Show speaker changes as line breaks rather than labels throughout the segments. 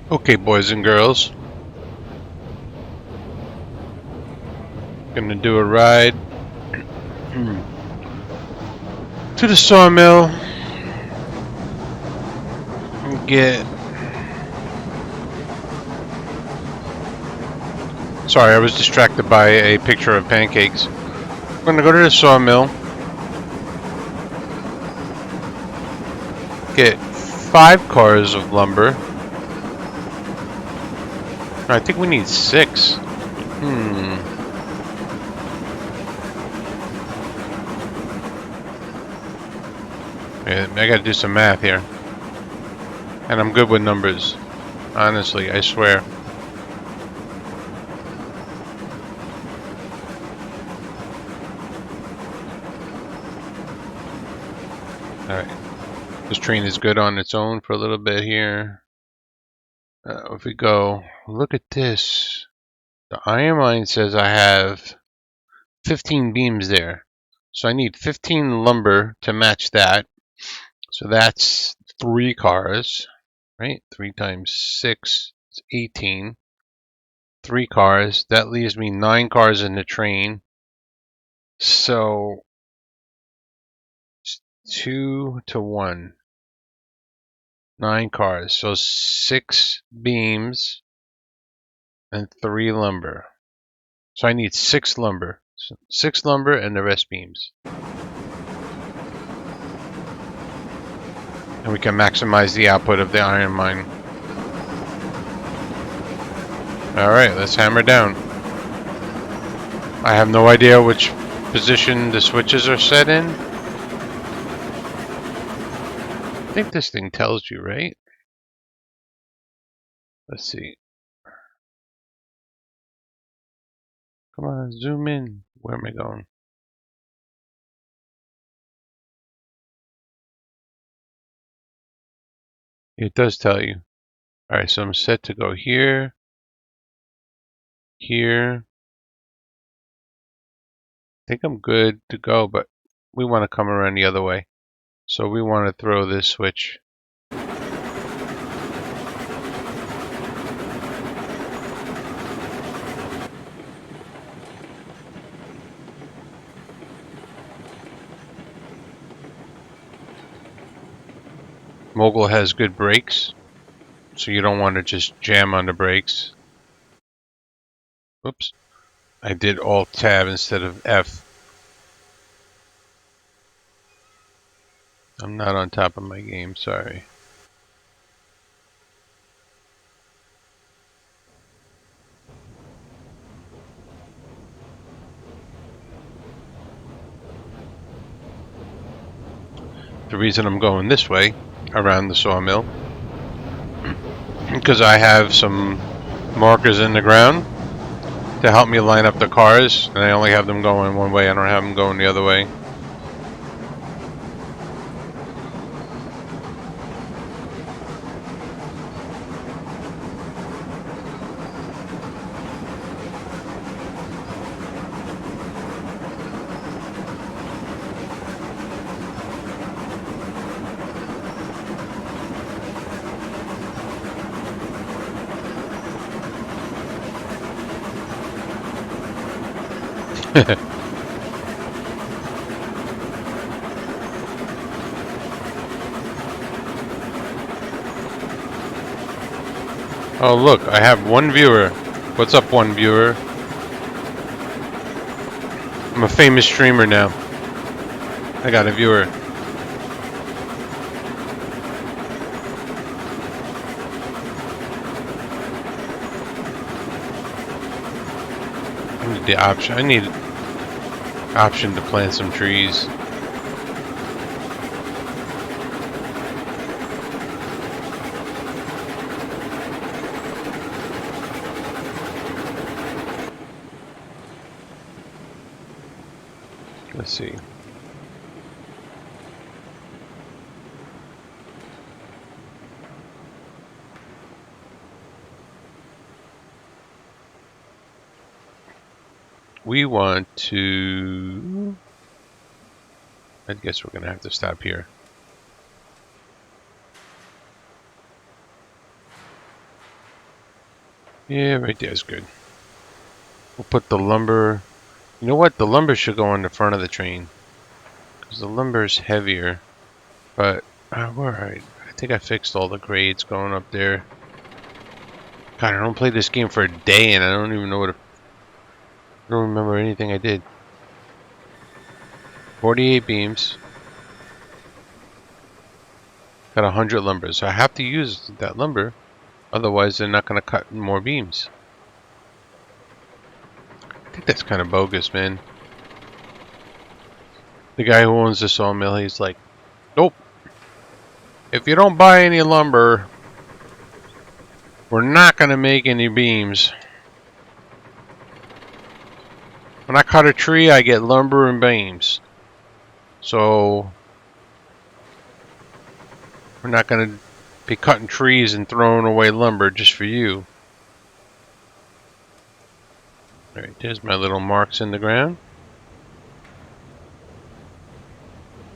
Okay, boys and girls, gonna do a ride to the sawmill and get. Sorry, I was distracted by a picture of pancakes. I'm gonna go to the sawmill, get 5 cars of lumber. I think we need 6. Yeah, I gotta do some math here. And I'm good with numbers. Honestly, I swear. Alright. This train is good on its own for a little bit here. If we go, look at this. The iron mine says I have 15 beams there. So I need 15 lumber to match that. So that's 3 cars, right? 3 times 6 is 18. 3 cars. That leaves me 9 cars in the train. So 2 to 1. 9 cars. So 6 beams and 3 lumber. So I need 6 lumber. So 6 lumber and the rest beams. And we can maximize the output of the iron mine. Alright, let's hammer down. I have no idea which position the switches are set in. I think this thing tells you, right? Let's see. Come on, zoom in. Where am I going? It does tell you. Alright, so I'm set to go here. Here. I think I'm good to go, but we want to come around the other way. So we want to throw this switch. Mogul has good brakes, so you don't want to just jam on the brakes. Oops. I did Alt Tab instead of F. I'm not on top of my game, sorry. The reason I'm going this way around the sawmill because I have some markers in the ground to help me line up the cars, and I only have them going one way. I don't have them going the other way. Oh look, I have one viewer. What's up, one viewer? I'm a famous streamer now. I got a viewer. I need the option. I need option to plant some trees. Let's see. We want to... I guess we're going to have to stop here. Yeah, right there is good. We'll put the lumber. You know what? The lumber should go on the front of the train because the lumber is heavier. But we're alright. I think I fixed all the grades going up there. God, I don't play this game for a day and I don't even know what. I don't remember anything I did. 48 beams. Got 100 lumber, so I have to use that lumber. Otherwise, they're not going to cut more beams. I think that's kind of bogus, man. The guy who owns the sawmill, he's like, nope. If you don't buy any lumber, we're not going to make any beams. When I cut a tree, I get lumber and beams. So, we're not going to be cutting trees and throwing away lumber just for you. Alright, there's my little marks in the ground.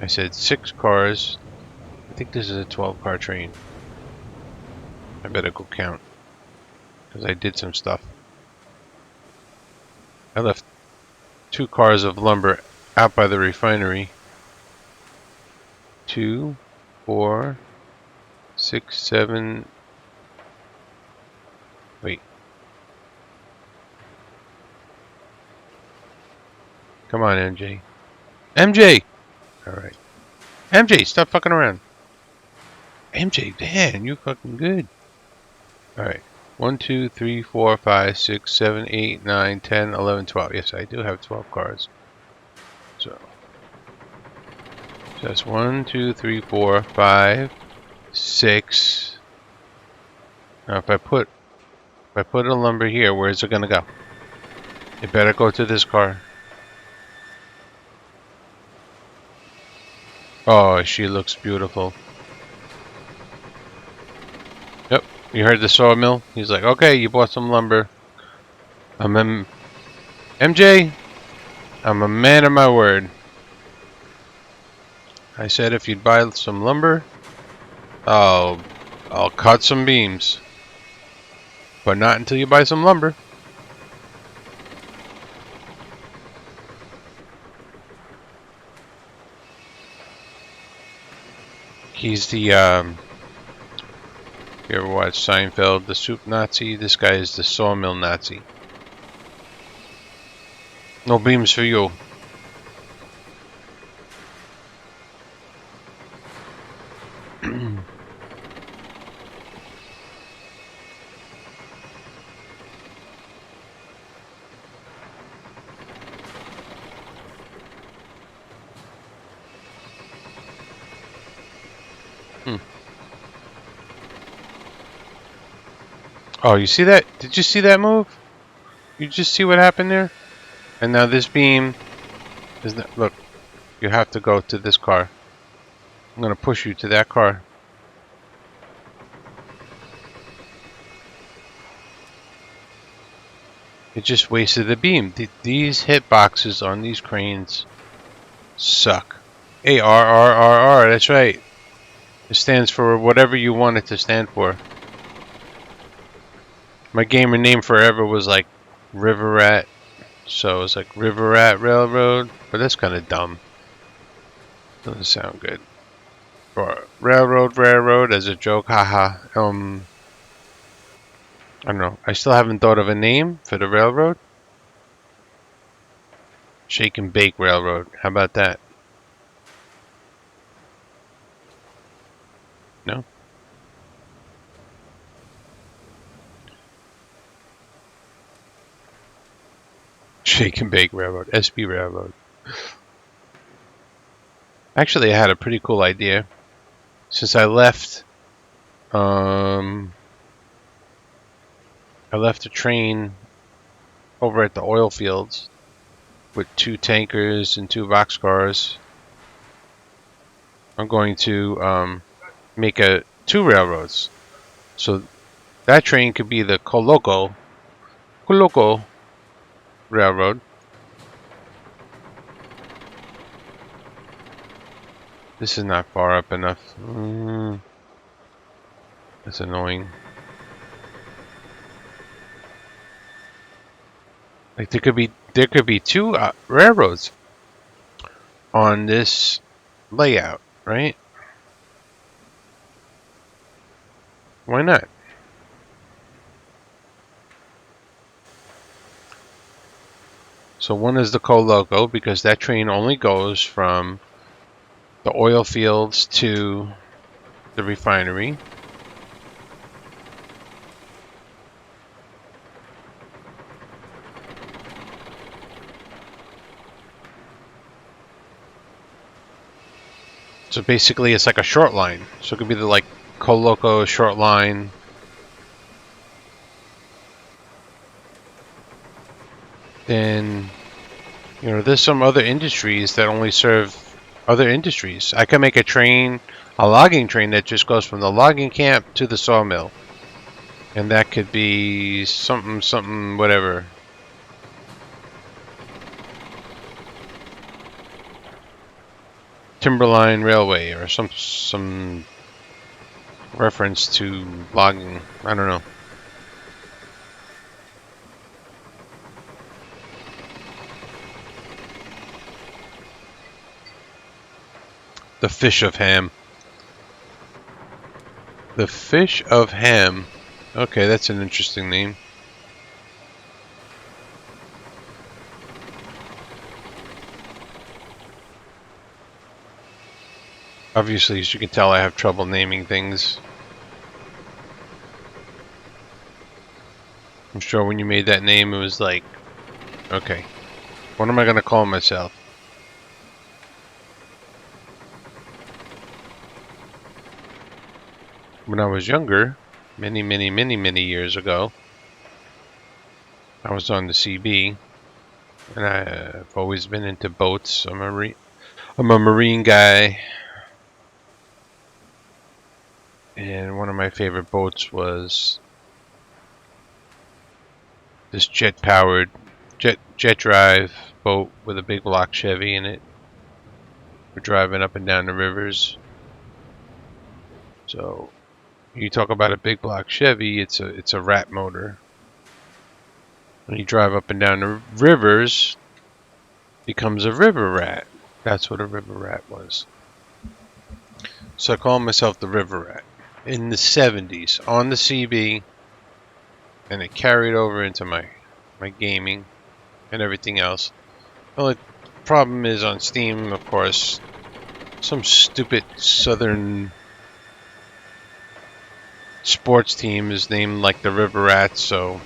I said 6 cars. I think this is a 12-car train. I better go count. Because I did some stuff. I left 2 cars of lumber out by the refinery. 2, 4, 6, 7. Wait. Come on, MJ. MJ! Alright. MJ, stop fucking around. MJ, man, you fucking good. Alright. 1, 2, 3, 4, 5, 6, 7, 8, 9, 10, 11, 12. Yes, I do have 12 cars. So that's 1, 2, 3, 4, 5, 6. Now if I put a lumber here, where's it gonna go? It better go to this car. Oh, she looks beautiful. Yep, you heard the sawmill? He's like, okay, you bought some lumber. MJ, I'm a man of my word. I said if you'd buy some lumber, I'll cut some beams. But not until you buy some lumber. He's the, you ever watch Seinfeld, the soup Nazi? This guy is the sawmill Nazi. No beams for you. Oh, you see that? Did you see that move? You just see what happened there? And now this beam is not, look, you have to go to this car. I'm gonna push you to that car. It just wasted the beam. These hitboxes on these cranes suck. ARRRR, that's right. It stands for whatever you want it to stand for. My gamer name forever was like River Rat, so it was like River Rat Railroad, but that's kind of dumb. Doesn't sound good. Or railroad as a joke, haha. I don't know. I still haven't thought of a name for the railroad. Shake and Bake Railroad. How about that? No? Shake and Bake Railroad. SB Railroad. Actually, I had a pretty cool idea. Since I left the train over at the oil fields with 2 tankers and 2 boxcars. I'm going to make 2 railroads. So that train could be the Coloco Railroad. This is not far up enough. That's annoying. Like there could be two railroads on this layout, right? Why not? So one is the Coloco because that train only goes from the oil fields to the refinery. So basically it's like a short line. So it could be the like Coloco short line. Then, you know, there's some other industries that only serve other industries. I can make a train, a logging train that just goes from the logging camp to the sawmill. And that could be something, whatever. Timberline Railway or some reference to logging. I don't know. The Fish of Ham. The Fish of Ham. Okay, that's an interesting name. Obviously, as you can tell, I have trouble naming things. I'm sure when you made that name, it was like, okay, what am I going to call myself? When I was younger, many years ago, I was on the CB, and I've always been into boats. I'm a marine guy, and one of my favorite boats was this jet drive boat with a big block Chevy in it. We're driving up and down the rivers. So you talk about a big block Chevy, it's a rat motor. When you drive up and down the rivers, it becomes a river rat. That's what a river rat was. So I call myself the river rat. In the 70s, on the CB, and it carried over into my gaming and everything else. The only problem is on Steam, of course, some stupid southern sports team is named like the River Rats, so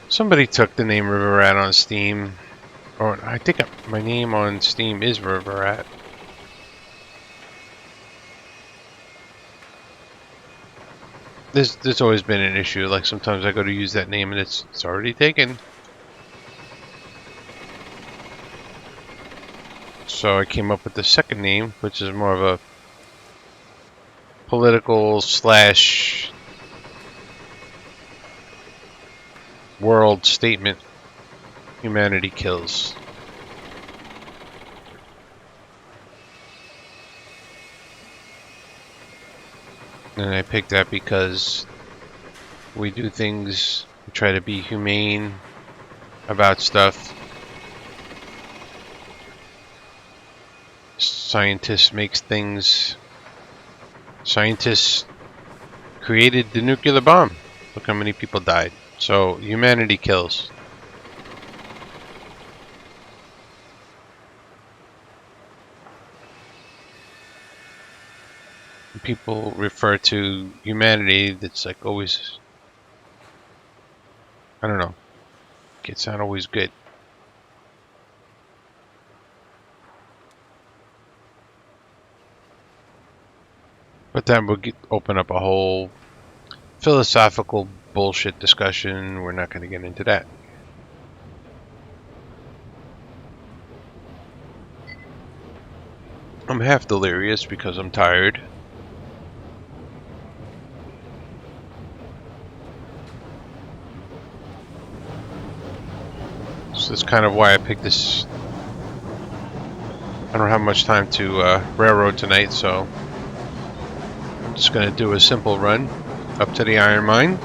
somebody took the name River Rat on Steam. Or I think my name on Steam is River Rat. There's always been an issue. Like sometimes I go to use that name and it's already taken. So I came up with the second name, which is more of a political slash world statement. Humanity kills. And I picked that because we do things, we try to be humane about stuff. Scientists created the nuclear bomb. Look how many people died. So humanity kills. People refer to humanity that's like always, I don't know, it's not always good. But then we'll open up a whole philosophical bullshit discussion. We're not going to get into that. I'm half delirious because I'm tired. So that's kind of why I picked this. I don't have much time to railroad tonight, so I'm just going to do a simple run up to the iron mine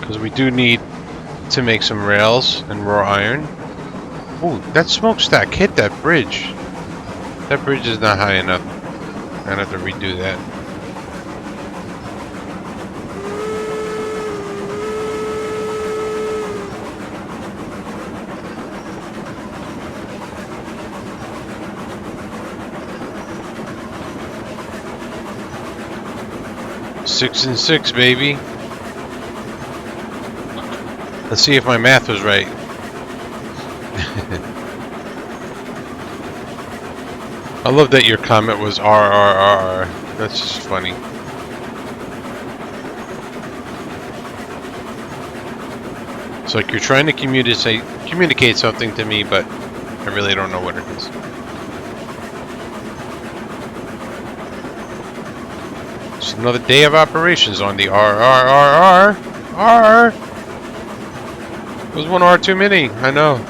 because we do need to make some rails and raw iron. Ooh, that smokestack hit that bridge. That bridge is not high enough. I'm gonna have to redo that. Six and 6, baby. Let's see if my math was right. I love that your comment was RRR. That's just funny. It's like you're trying to communicate something to me, but I really don't know what it is. It's another day of operations on the RRRR. R. There's one R too many. I know.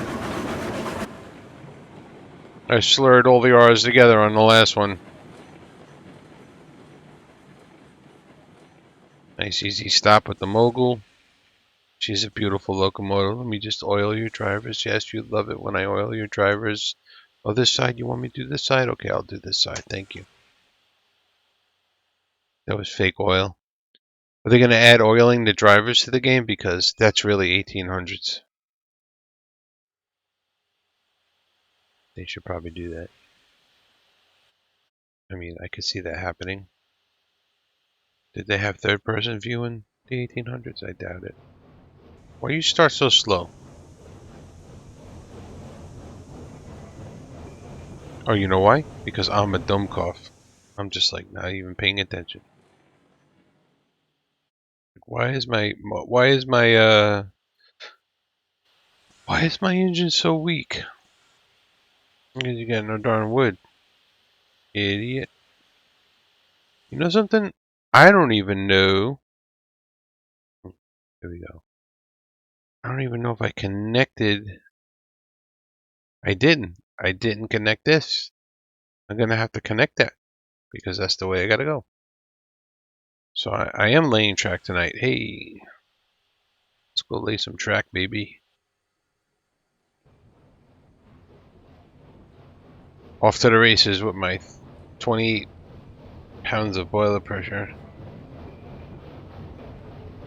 I slurred all the R's together on the last one. Nice easy stop with the mogul. She's a beautiful locomotive. Let me just oil your drivers. Yes, you love it when I oil your drivers. Oh, this side? You want me to do this side? Okay, I'll do this side. Thank you. That was fake oil. Are they going to add oiling the drivers to the game? Because that's really 1800s. They should probably do that. I mean, I could see that happening. Did they have third-person view in the 1800s? I doubt it. Why you start so slow? Oh, you know why? Because I'm a dumbcough. I'm just like not even paying attention. Why is my engine so weak? Because you got no darn wood. Idiot. You know something? I don't even know. Here we go. I don't even know if I connected. I didn't. I didn't connect this. I'm gonna have to connect that because that's the way I gotta go. So I am laying track tonight. Hey, let's go lay some track, baby. Off to the races with my 28 pounds of boiler pressure.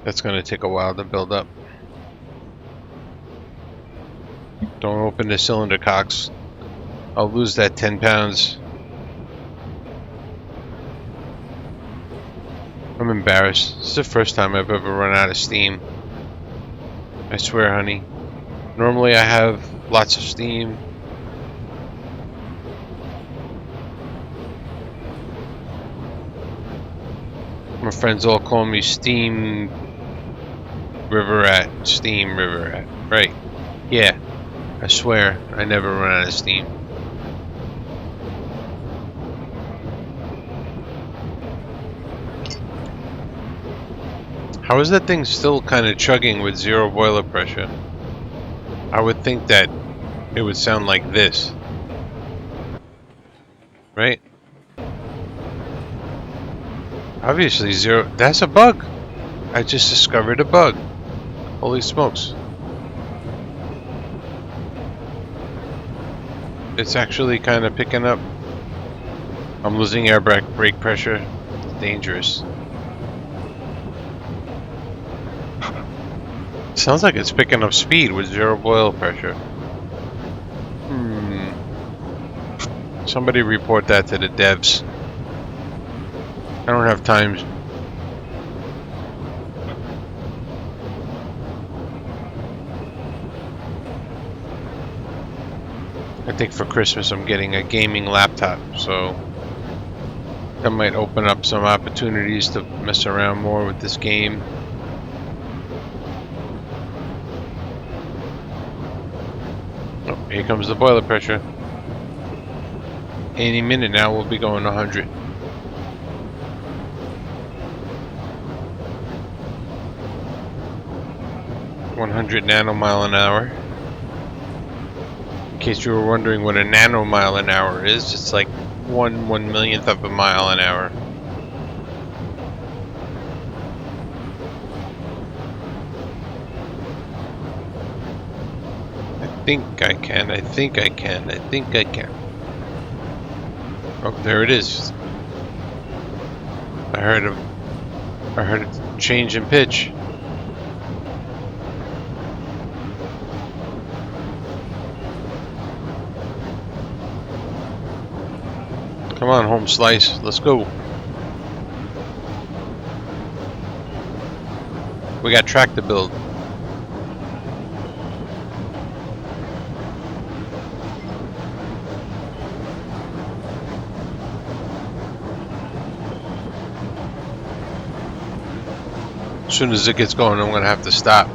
That's going to take a while to build up. Don't open the cylinder cocks. I'll lose that 10 pounds. I'm embarrassed. This is the first time I've ever run out of steam. I swear, honey. Normally I have lots of steam. My friends all call me Steam River Rat. Steam River Rat. Right. Yeah. I swear, I never run out of steam. How is that thing still kind of chugging with zero boiler pressure? I would think that it would sound like this. Right? Obviously zero. That's a bug. I just discovered a bug. Holy smokes. It's actually kind of picking up. I'm losing air brake pressure. It's dangerous. Sounds like it's picking up speed with zero boil pressure. Somebody report that to the devs. I don't have time. I think for Christmas I'm getting a gaming laptop, so that might open up some opportunities to mess around more with this game. Oh, here comes the boiler pressure. Any minute now we'll be going 100. Nanomile an hour. In case you were wondering what a nanomile an hour is, it's like 1/1,000,000th of a mile an hour. think I can. I think I can. I think I can. Oh, there it is. I heard a change in pitch. Come on, home slice. Let's go. We got track to build. As soon as it gets going, I'm going to have to stop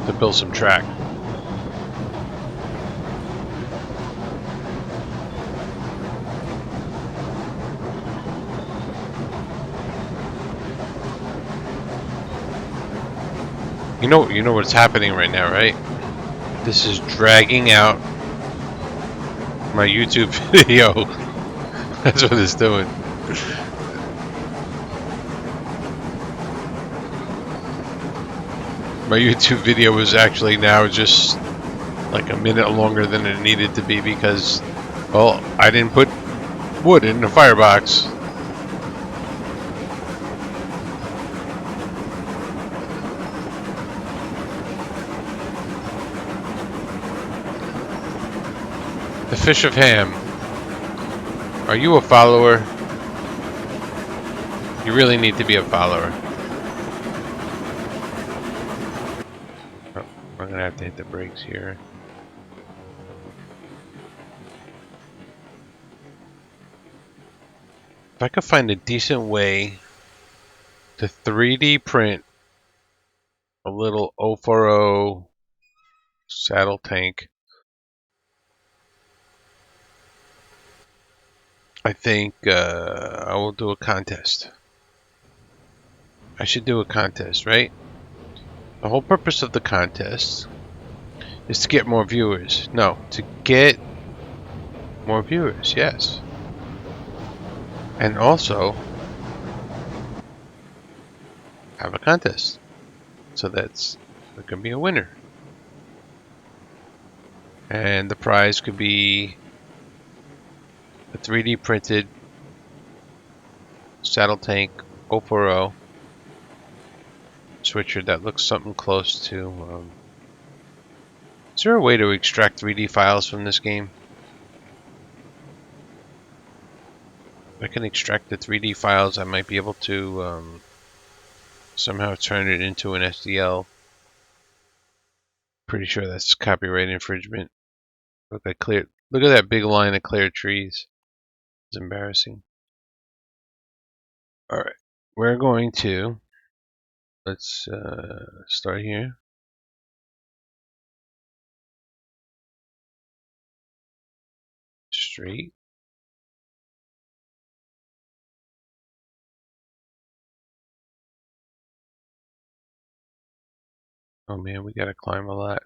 to build some track. You know what's happening right now, right? This is dragging out my YouTube video. That's what it's doing. My YouTube video was actually now just like a minute longer than it needed to be because, well, I didn't put wood in the firebox. The Fish of Ham. Are you a follower? You really need to be a follower. Oh, I'm gonna have to hit the brakes here. If I could find a decent way to 3D print a little 040 saddle tank, I think I will do a contest. I should do a contest, right? The whole purpose of the contest is to get more viewers. No, to get more viewers, yes. And also have a contest. So that's there can be a winner. And the prize could be a 3D printed saddle tank 040 switcher that looks something close to. Is there a way to extract 3D files from this game? If I can extract the 3D files, I might be able to somehow turn it into an SDL. Pretty sure that's copyright infringement. Look at that big line of clear trees. It's embarrassing. All right, we're going to let's start here. Straight. Oh man, we gotta climb a lot.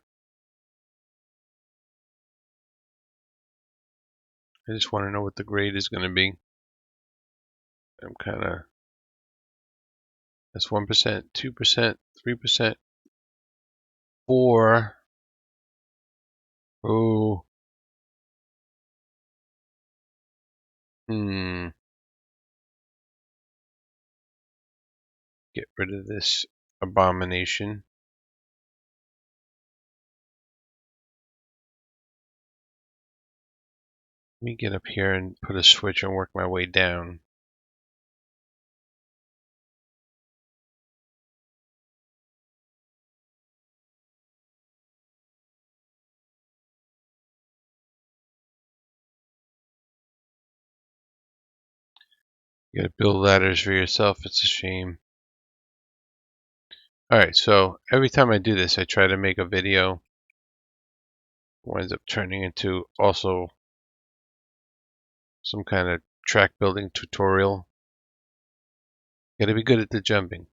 I just want to know what the grade is going to be. I'm kind of. That's 1%, 2%, 3%, 4. Oh. Get rid of this abomination. Let me get up here and put a switch and work my way down. You gotta build ladders for yourself. It's a shame. Alright, so every time I do this, I try to make a video. Winds up turning into also some kind of track building tutorial. Gotta be good at the jumping.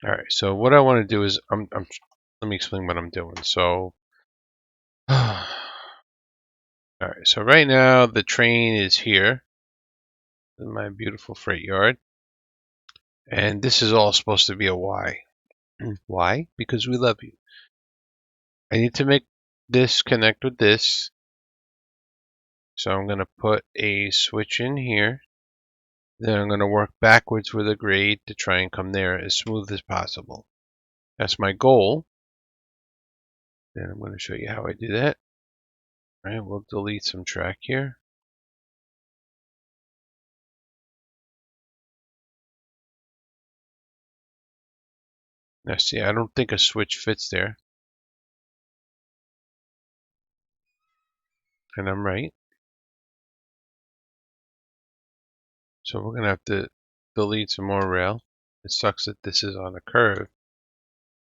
Alright, so what I want to do is let me explain what I'm doing. So alright, so right now the train is here in my beautiful freight yard. And this is all supposed to be a Y. Why? Because we love you. I need to make this connect with this. So I'm going to put a switch in here. Then I'm going to work backwards with a grade to try and come there as smooth as possible. That's my goal. Then I'm going to show you how I do that. All right, we'll delete some track here. Now see, I don't think a switch fits there. And I'm right. So we're going to have to delete some more rail. It sucks that this is on a curve.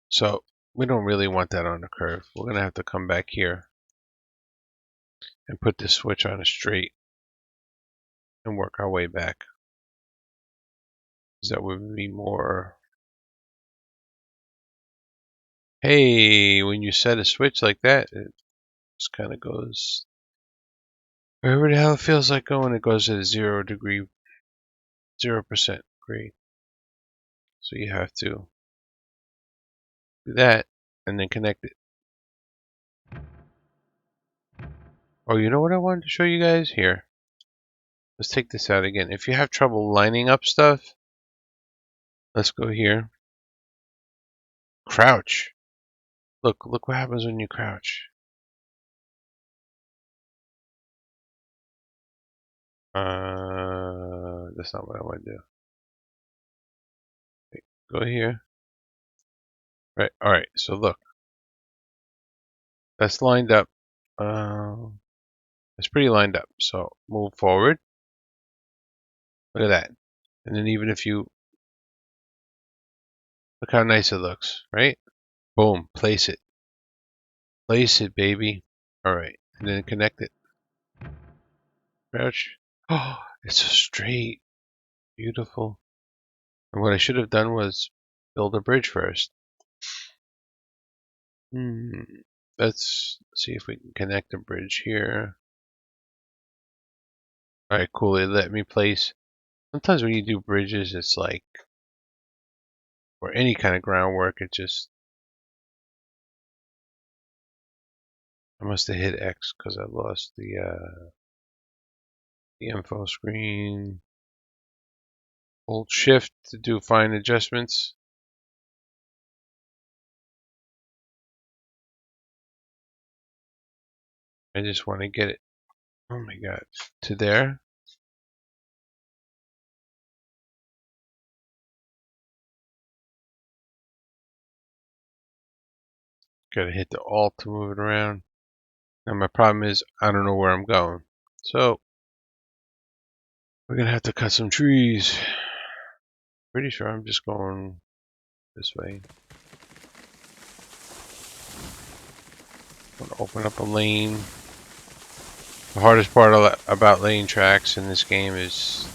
So we don't really want that on a curve. We're going to have to come back here and put this switch on a straight and work our way back. Because that would be more... Hey, when you set a switch like that, it just kind of goes wherever the hell it feels like going. It goes at a 0% grade. So you have to do that and then connect it. Oh, you know what I wanted to show you guys? Here. Let's take this out again. If you have trouble lining up stuff, let's go here. Crouch. Look what happens when you crouch. That's not what I want to do. Wait, go here. Right, alright, so look. That's lined up. It's pretty lined up. So move forward. Look at that. And then even if you look how nice it looks, right? Boom, place it. Place it, baby. Alright. And then connect it. Crouch. Oh, it's so straight. Beautiful. And what I should have done was build a bridge first. Let's see if we can connect a bridge here. Alright, cool. It let me place. Sometimes when you do bridges, it's like, or any kind of groundwork, it just. I must have hit X because I lost the info screen. Hold Shift to do fine adjustments. I just want to get it, oh my god, to there. Gotta hit the Alt to move it around. Now my problem is I don't know where I'm going. So we're gonna have to cut some trees. Pretty sure I'm just going this way. I'm gonna open up a lane. The hardest part about lane tracks in this game is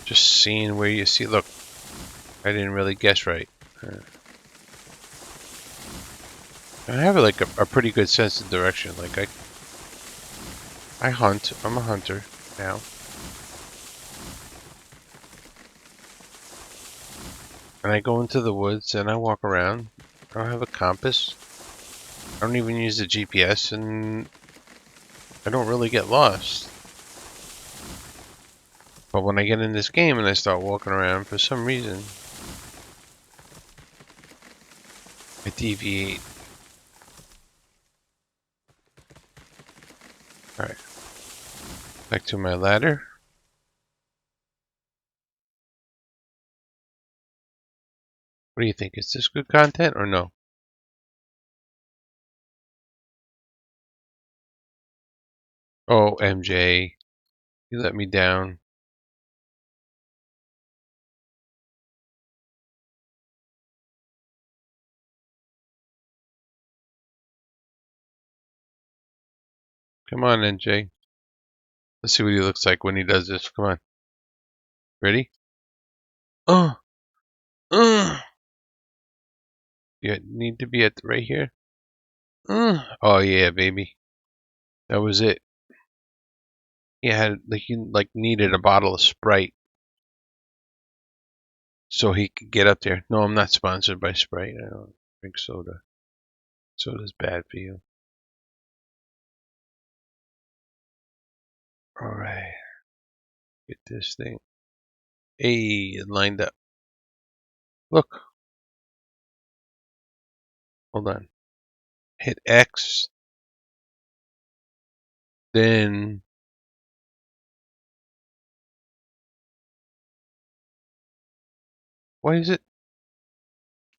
just seeing where you see. Look, I didn't really guess right. I have like a pretty good sense of direction. Like I hunt. I'm a hunter now. And I go into the woods and I walk around. I don't have a compass. I don't even use the GPS, and I don't really get lost. But when I get in this game and I start walking around, for some reason, I deviate. Alright. Back to my ladder. What do you think? Is this good content or no? Oh, MJ. You let me down. Come on, MJ. Let's see what he looks like when he does this. Come on. Ready? Oh! You need to be at right here. Oh yeah, baby. That was it. He had like he needed a bottle of Sprite. so he could get up there. No, I'm not sponsored by Sprite. I don't drink soda. Soda's bad for you. All right, get this thing. Hey, it lined up. Look. Hold on. Hit X. Then why is it?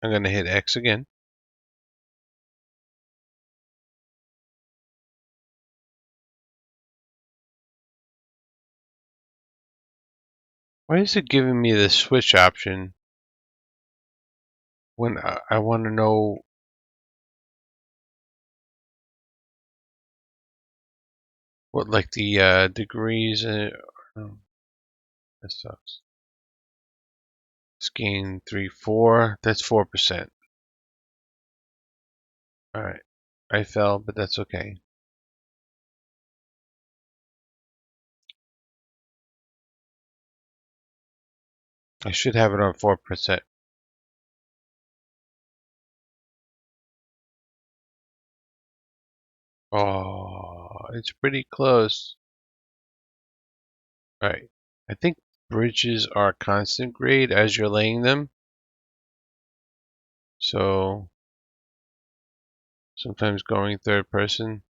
I'm gonna hit X again. Why is it giving me the switch option when I want to know what, like, the degrees? Oh, that sucks. Gain 3, 4. That's 4%. All right, I fell, but that's okay. I should have it on 4%. Oh, it's pretty close. All right, I think bridges are constant grade as you're laying them. So sometimes going third person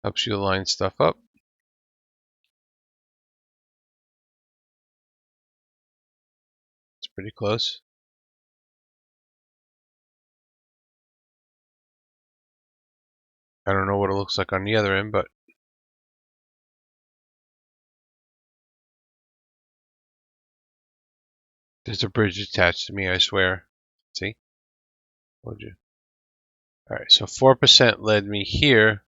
helps you line stuff up. It's pretty close. I don't know what it looks like on the other end, but there's a bridge attached to me, I swear. See? Told you. Alright, so 4% led me here.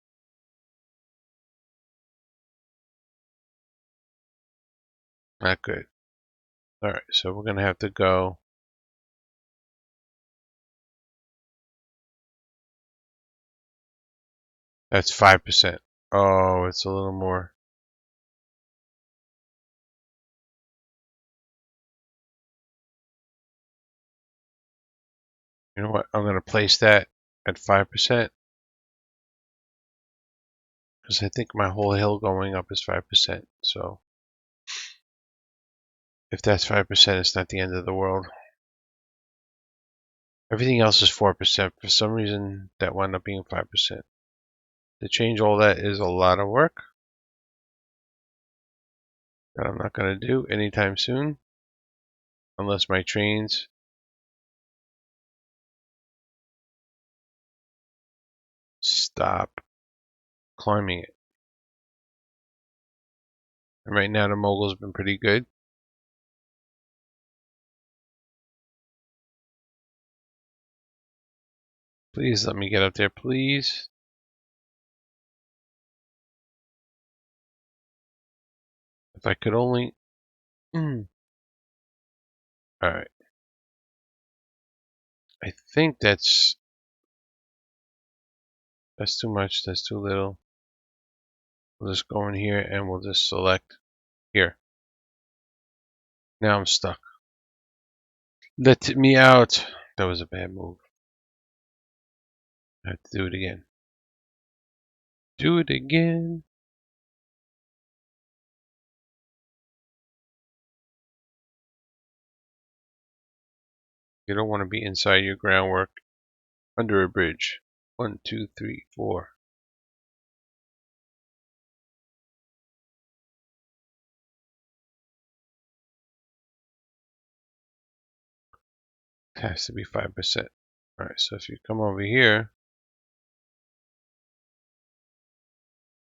Not good. Alright, so we're going to have to go. That's 5%. Oh, it's a little more. You know what? I'm going to place that at 5%. Because I think my whole hill going up is 5%. So if that's 5%, it's not the end of the world. Everything else is 4%. For some reason, that wound up being 5%. To change all that is a lot of work that I'm not going to do anytime soon. Unless my trains stop climbing it. And right now the mogul's been pretty good. Please let me get up there, please. If I could only... Alright. I think that's too much, that's too little. We'll just go in here and we'll just select here. Now I'm stuck. Let me out. That was a bad move. I have to do it again. Do it again. You don't want to be inside your groundwork under a bridge. 1, 2, 3, 4. It has to be 5%. Alright, so if you come over here.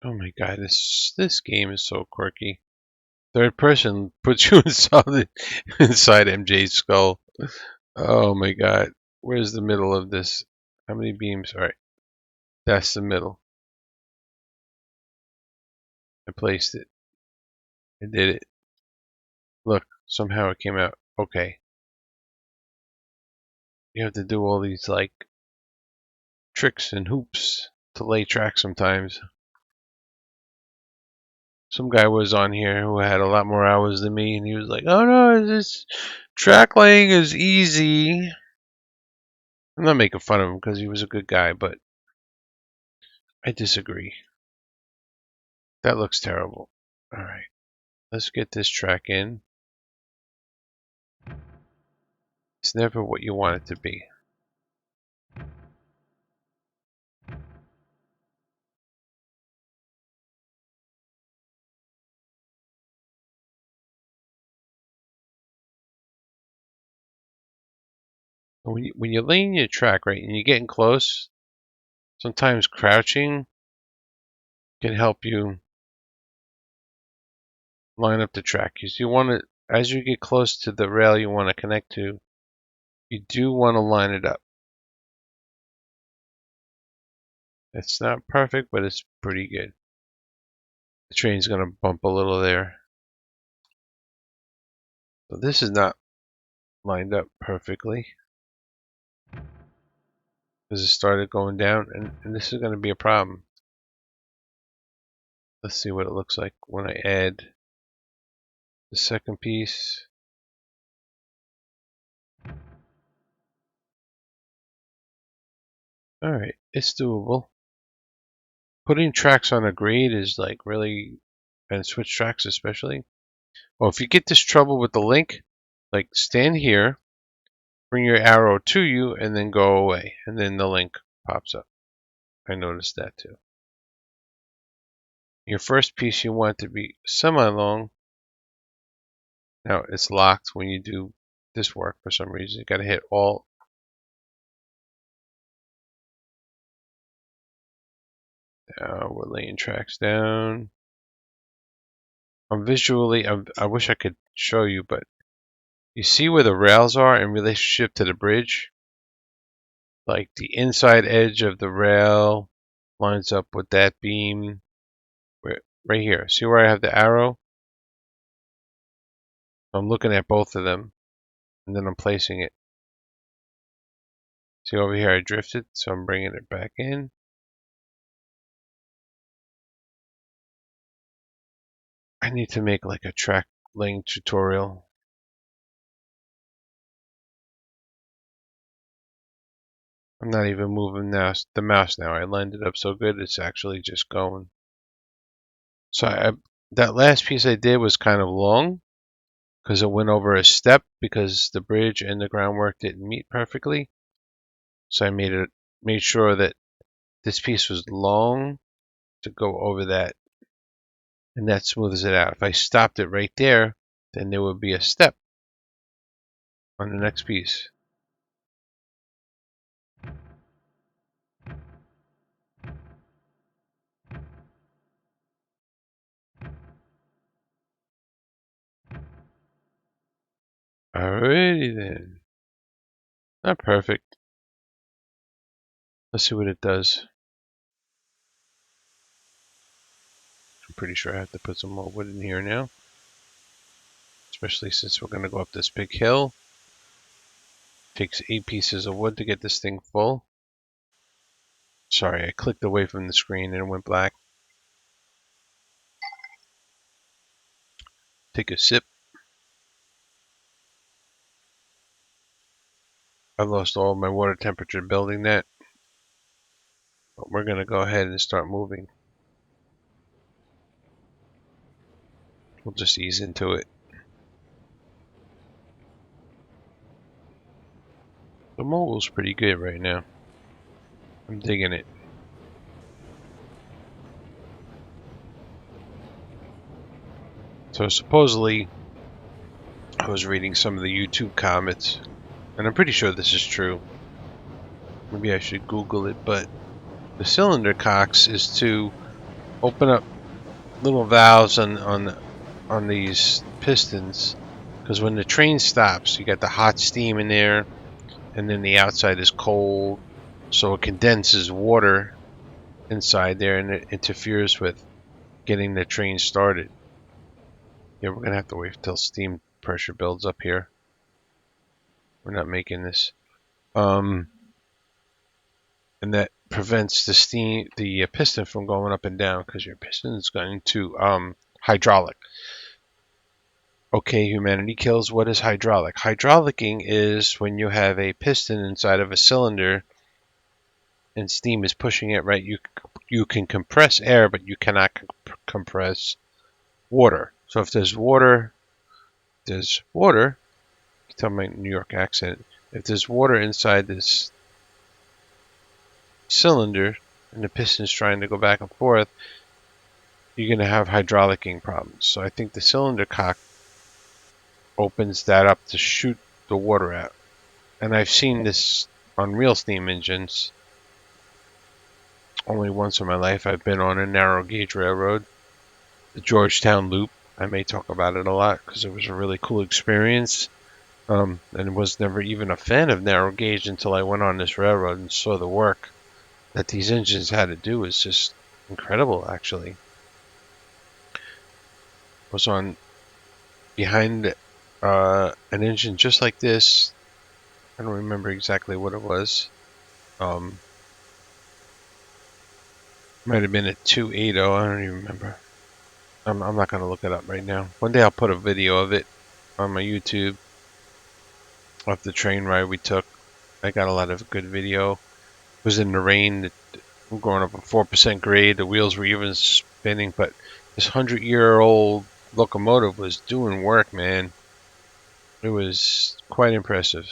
Oh my god, this game is so quirky. Third person puts you inside MJ's skull. Oh my god. Where's the middle of this? How many beams? Alright. That's the middle. I placed it. I did it. Look, somehow it came out okay. You have to do all these, like, tricks and hoops to lay track sometimes. Some guy was on here who had a lot more hours than me, and he was like, "Oh no, this track laying is easy." I'm not making fun of him because he was a good guy, but I disagree. That looks terrible. All right, let's get this track in. It's never what you want it to be. When you're laying your track, right, and you're getting close, sometimes crouching can help you line up the track. Because you want to, as you get close to the rail you want to connect to, you do want to line it up. It's not perfect, but it's pretty good. The train's going to bump a little there. So this is not lined up perfectly because it started going down, and this is going to be a problem. Let's see what it looks like when I add the second piece. Alright, it's doable. Putting tracks on a grade is like really, and switch tracks especially. Well, if you get this trouble with the link, like stand here, bring your arrow to you, and then go away, and then the link pops up. I noticed that too. Your first piece you want to be semi-long. Now it's locked when you do this work for some reason. You got to hit Alt. Now we're laying tracks down. I wish I could show you, but you see where the rails are in relationship to the bridge? Like the inside edge of the rail lines up with that beam right here. See where I have the arrow? I'm looking at both of them, and then I'm placing it. See over here I drifted, so I'm bringing it back in. I need to make like a track laying tutorial. I'm not even moving the mouse now. I lined it up so good it's actually just going. So that last piece I did was kind of long because it went over a step because the bridge and the groundwork didn't meet perfectly. So I made sure that this piece was long to go over that, and that smooths it out. If I stopped it right there, then there would be a step on the next piece. Alrighty then. Not perfect. Let's see what it does. I'm pretty sure I have to put some more wood in here now. Especially since we're going to go up this big hill. Takes 8 pieces of wood to get this thing full. Sorry, I clicked away from the screen and it went black. Take a sip. I lost all my water temperature building that. But we're going to go ahead and start moving. We'll just ease into it. The mobile's pretty good right now. I'm digging it. So supposedly, I was reading some of the YouTube comments, and I'm pretty sure this is true. Maybe I should Google it, but the cylinder cocks is to open up little valves on these pistons, because when the train stops, you got the hot steam in there, and then the outside is cold, so it condenses water inside there, and it interferes with getting the train started. Yeah, we're gonna have to wait until steam pressure builds up here. We're not making this. And that prevents the piston from going up and down, because your piston is going to hydraulic. Okay, Humanity Kills, what is hydraulic? Hydraulicking is when you have a piston inside of a cylinder and steam is pushing it, right? You can compress air, but you cannot compress water. So if there's water, tell my New York accent, if there's water inside this cylinder and the piston's trying to go back and forth, you're going to have hydraulicking problems. So I think the cylinder cock opens that up to shoot the water out. And I've seen this on real steam engines. Only once in my life I've been on a narrow gauge railroad, the Georgetown Loop. I may talk about it a lot because it was a really cool experience. And was never even a fan of narrow gauge until I went on this railroad and saw the work that these engines had to do. Is just incredible, actually. I was on behind an engine just like this. I don't remember exactly what it was. Might have been a 280. I don't even remember. I'm not going to look it up right now. One day I'll put a video of it on my YouTube of the train ride we took. I got a lot of good video. It was in the rain. We're going up a 4% grade. The wheels were even spinning, but this 100-year-old locomotive was doing work, man. It was quite impressive.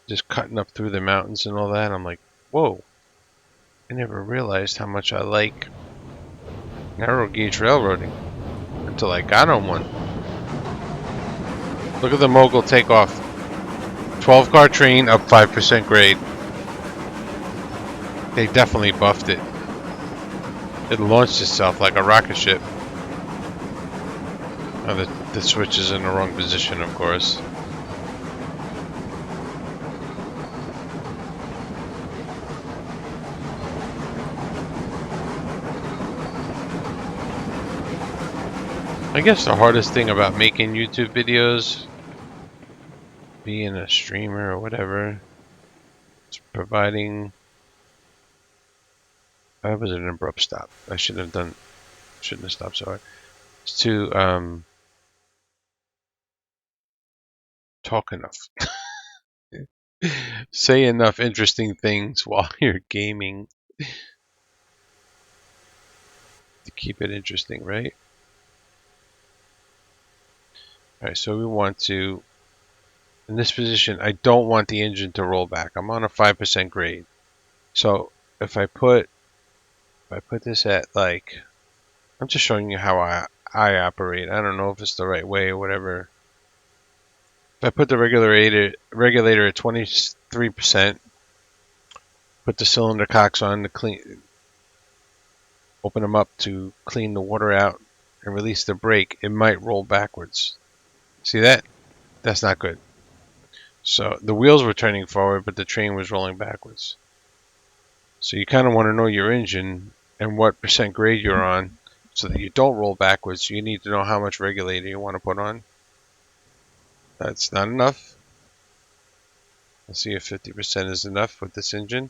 Just cutting up through the mountains and all that. I'm like, whoa. I never realized how much I like narrow gauge railroading until I got on one. Look at the mogul take off. 12-car train up 5% grade. They definitely buffed it. It launched itself like a rocket ship. Oh, the switch is in the wrong position, of course. I guess the hardest thing about making YouTube videos, being a streamer or whatever, is providing... That was an abrupt stop. I shouldn't have stopped so hard. It's to talk enough. Say enough interesting things while you're gaming to keep it interesting, right? Alright, so we want to, in this position, I don't want the engine to roll back. I'm on a 5% grade. So if I put this at, like, I'm just showing you how I operate. I don't know if it's the right way or whatever. If I put the regulator at 23%, put the cylinder cocks on to clean, open them up to clean the water out and release the brake, it might roll backwards. See that? That's not good. So the wheels were turning forward, but the train was rolling backwards. So you kind of want to know your engine and what percent grade you're on so that you don't roll backwards. You need to know how much regulator you want to put on. That's not enough. Let's see if 50% is enough with this engine.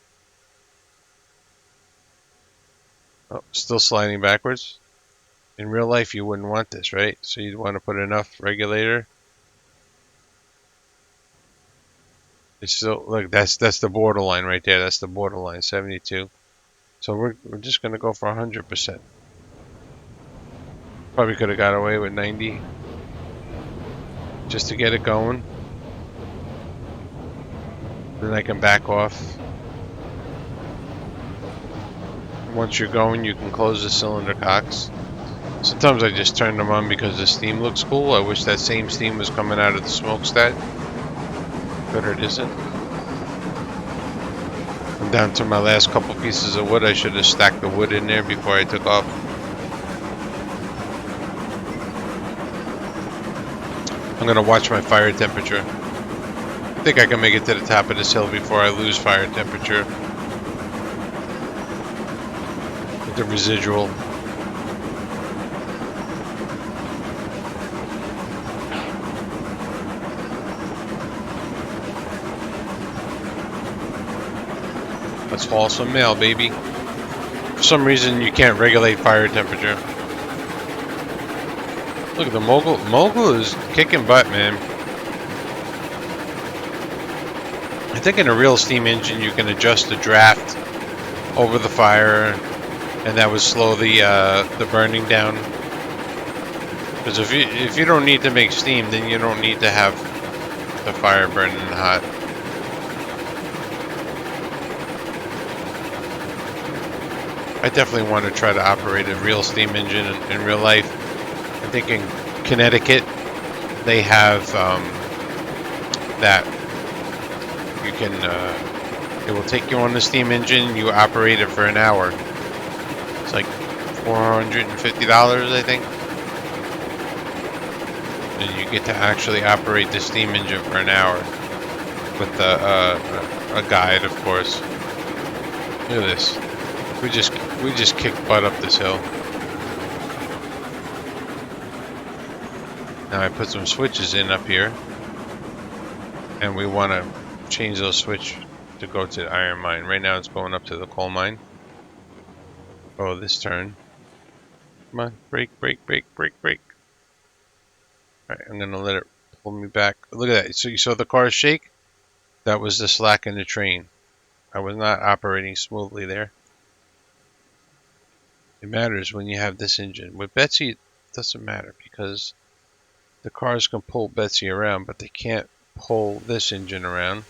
Oh, still sliding backwards. In real life, you wouldn't want this, right? So you'd want to put enough regulator. It's still, look, that's the borderline right there. That's the borderline, 72. So we're just gonna go for 100%. Probably could have got away with 90, just to get it going. Then I can back off. Once you're going, you can close the cylinder cocks. Sometimes I just turn them on because the steam looks cool. I wish that same steam was coming out of the smokestack, but it isn't. I'm down to my last couple pieces of wood. I should have stacked the wood in there before I took off. I'm gonna watch my fire temperature. I think I can make it to the top of this hill before I lose fire temperature. With the residual. Let's haul some mail, baby. For some reason, you can't regulate fire temperature. Look at the Mogul. Mogul is kicking butt, man. I think in a real steam engine you can adjust the draft over the fire, and that would slow the burning down. Because if you don't need to make steam, then you don't need to have the fire burning hot. I definitely want to try to operate a real steam engine in real life. I think in Connecticut they have that you can. It will take you on the steam engine. You operate it for an hour. It's like $450, I think. And you get to actually operate the steam engine for an hour with a guide, of course. Look at this. We just kicked butt up this hill. Now I put some switches in up here, and we want to change those switch to go to the iron mine. Right now it's going up to the coal mine. Oh, this turn. Come on, brake, brake, brake, brake, brake. Alright, I'm gonna let it pull me back. Look at that. So you saw the car shake? That was the slack in the train. I was not operating smoothly there. It matters when you have this engine. With Betsy, it doesn't matter because the cars can pull Betsy around, but they can't pull this engine around.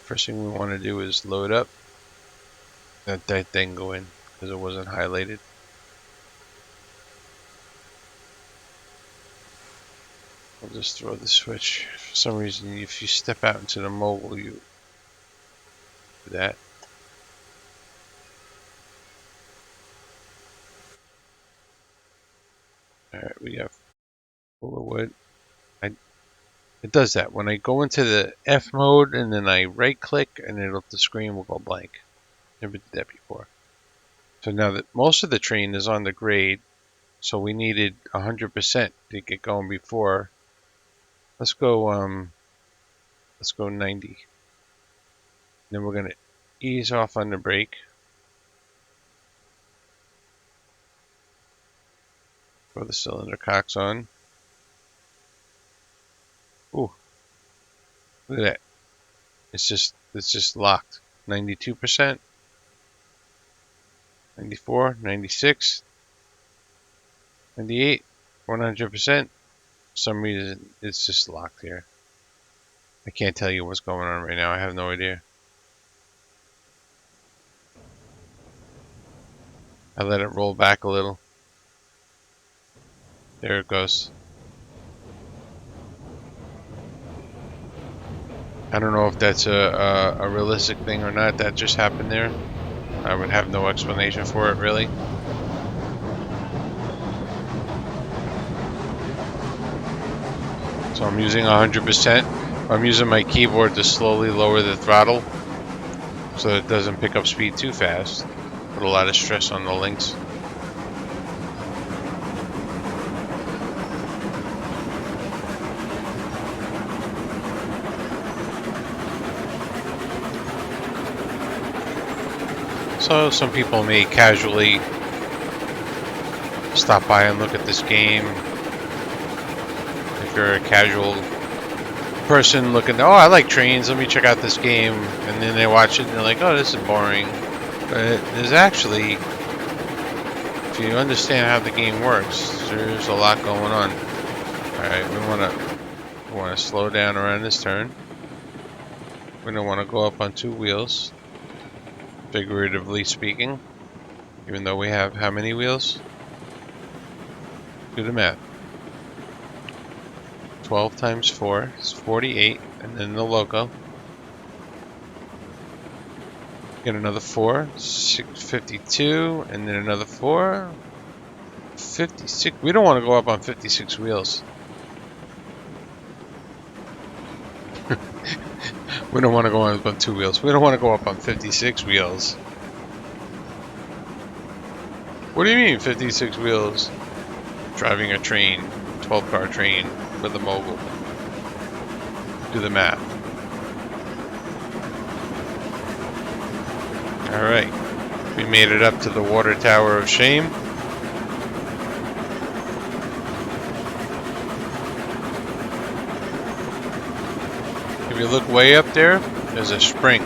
First thing we want to do is load up. Let that thing go in because it wasn't highlighted. I'll just throw the switch. For some reason, if you step out into the Mogul, you do that. Alright, we have full of wood. It does that. When I go into the F mode and then I right click and the screen will go blank. Never did that before. So now that most of the train is on the grade, so we needed 100% to get going before. Let's go 90. Then we're gonna ease off on the brake. Throw the cylinder cocks on. Ooh, look at that. It's just locked. 92%, 94, 96, 98, 100%. For some reason, it's just locked here. I can't tell you what's going on right now. I have no idea. I let it roll back a little. There it goes. I don't know if that's a realistic thing or not that just happened there. I would have no explanation for it, really. So I'm using 100%. I'm using my keyboard to slowly lower the throttle so it doesn't pick up speed too fast. Put a lot of stress on the links. So some people may casually stop by and look at this game. If you're a casual person looking, oh, I like trains, let me check out this game, and then they watch it and they're like, oh, this is boring. But there's actually, if you understand how the game works, there's a lot going on. Alright, we want to slow down around this turn. We don't want to go up on two wheels, figuratively speaking, even though we have how many wheels? Do the math. 12 times 4 is 48, and then the loco. Get another 4, 52, and then another 4, 56. We don't want to go up on 56 wheels. We don't want to go up on 2 wheels. We don't want to go up on 56 wheels. What do you mean 56 wheels? Driving a train, 12-car train with a Mogul. Do the math. Alright, we made it up to the water tower of shame. If you look way up there, there's a spring.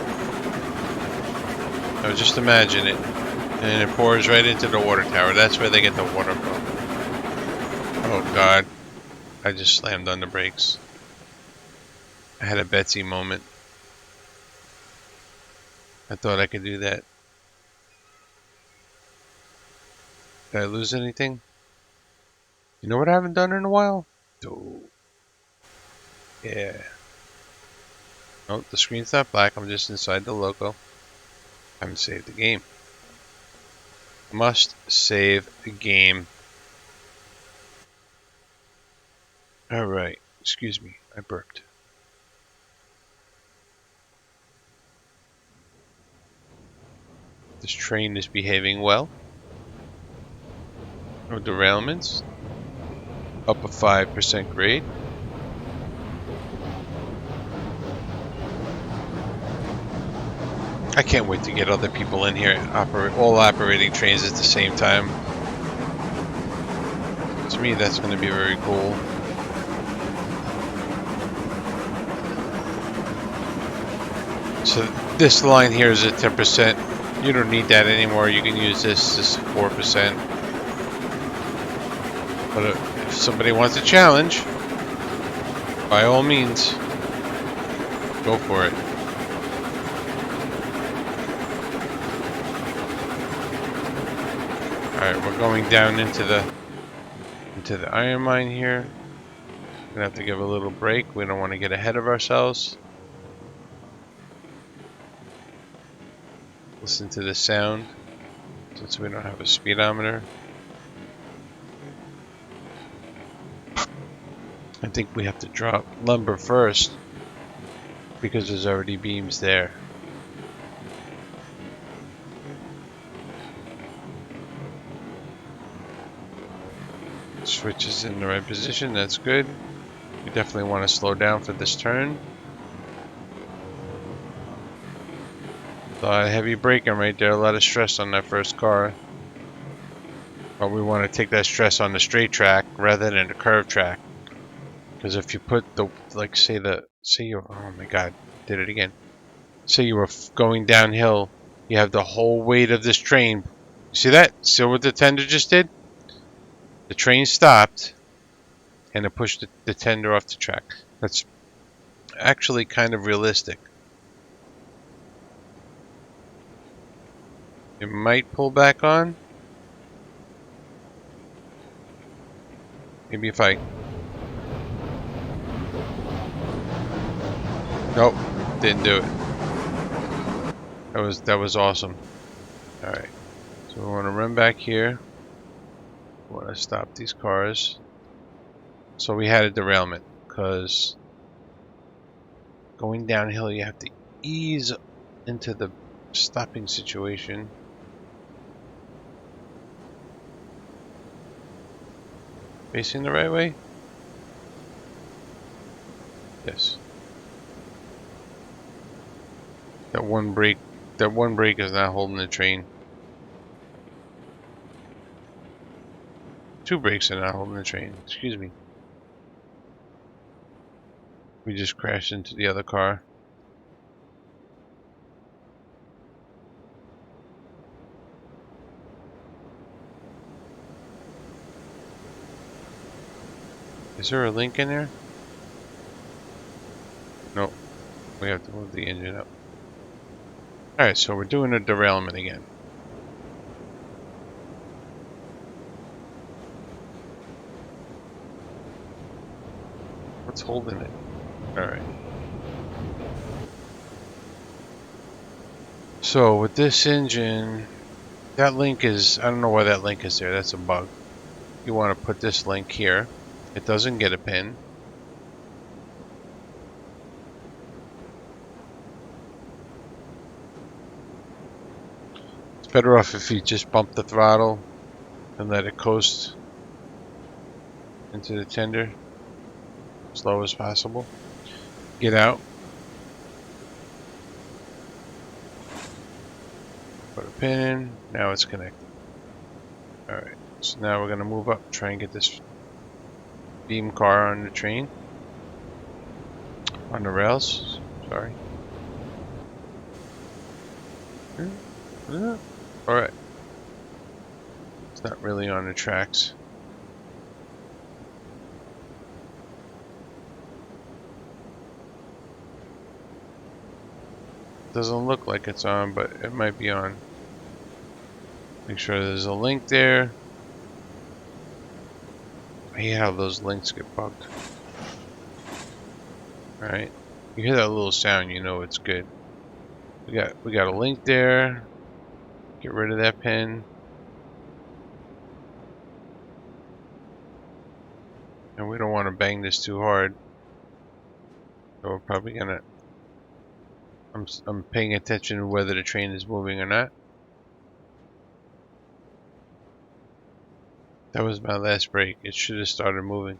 Now just imagine it. And it pours right into the water tower. That's where they get the water from. Oh God. I just slammed on the brakes. I had a Betsy moment. I thought I could do that. Did I lose anything? You know what I haven't done in a while? Oh. Yeah. Oh, the screen's not black. I'm just inside the logo. I haven't saved the game. Must save the game. Alright. Excuse me. I burped. This train is behaving well. No derailments. Up a 5% grade. I can't wait to get other people in here and all operating trains at the same time. To me, that's going to be very cool. So this line here is at 10%. You don't need that anymore. You can use this as 4%. But if somebody wants a challenge, by all means, go for it. Alright, we're going down into the iron mine here. We're gonna have to give a little break. We don't want to get ahead of ourselves. Listen to the sound, since we don't have a speedometer. I think we have to drop lumber first, because there's already beams there. Switch is in the right position, that's good. We definitely want to slow down for this turn. A lot of heavy braking right there, a lot of stress on that first car. But we want to take that stress on the straight track rather than the curved track. Because if you put the, like say you're, oh my God, did it again. Say you were going downhill, you have the whole weight of this train. See that? See what the tender just did? The train stopped and it pushed the tender off the track. That's actually kind of realistic. It might pull back on. Maybe if I... Nope, didn't do it. That was awesome. Alright, so we want to run back here. We want to stop these cars. So we had a derailment because going downhill you have to ease into the stopping situation. Facing the right way? Yes. That one brake is not holding the train. Two brakes are not holding the train. Excuse me. We just crashed into the other car. Is there a link in there? Nope. We have to move the engine up. Alright, so we're doing a derailment again. What's holding it? Alright. So with this engine, that link is, I don't know why that link is there. That's a bug. You want to put this link here. It doesn't get a pin. It's better off if you just bump the throttle and let it coast into the tender as slow as possible. Get out. Put a pin in. Now it's connected. Alright, so now we're going to move up, try and get this beam car on the train, on the rails. Sorry. Alright. It's not really on the tracks. Doesn't look like it's on, but it might be on. Make sure there's a link there. I hate how those links get bugged. Alright. You hear that little sound, you know it's good. We got a link there. Get rid of that pin. And we don't want to bang this too hard. So we're probably gonna I'm paying attention to whether the train is moving or not. That was my last break. It should have started moving.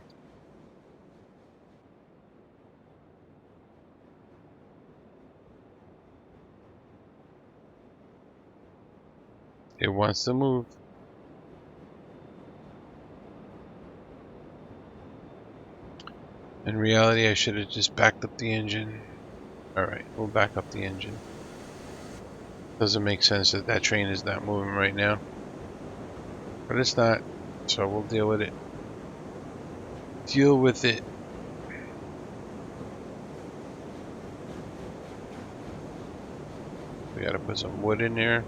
It wants to move. In reality, I should have just backed up the engine. Alright, we'll back up the engine. Doesn't make sense that that train is not moving right now. But it's not, so we'll deal with it. Deal with it. We gotta put some wood in there.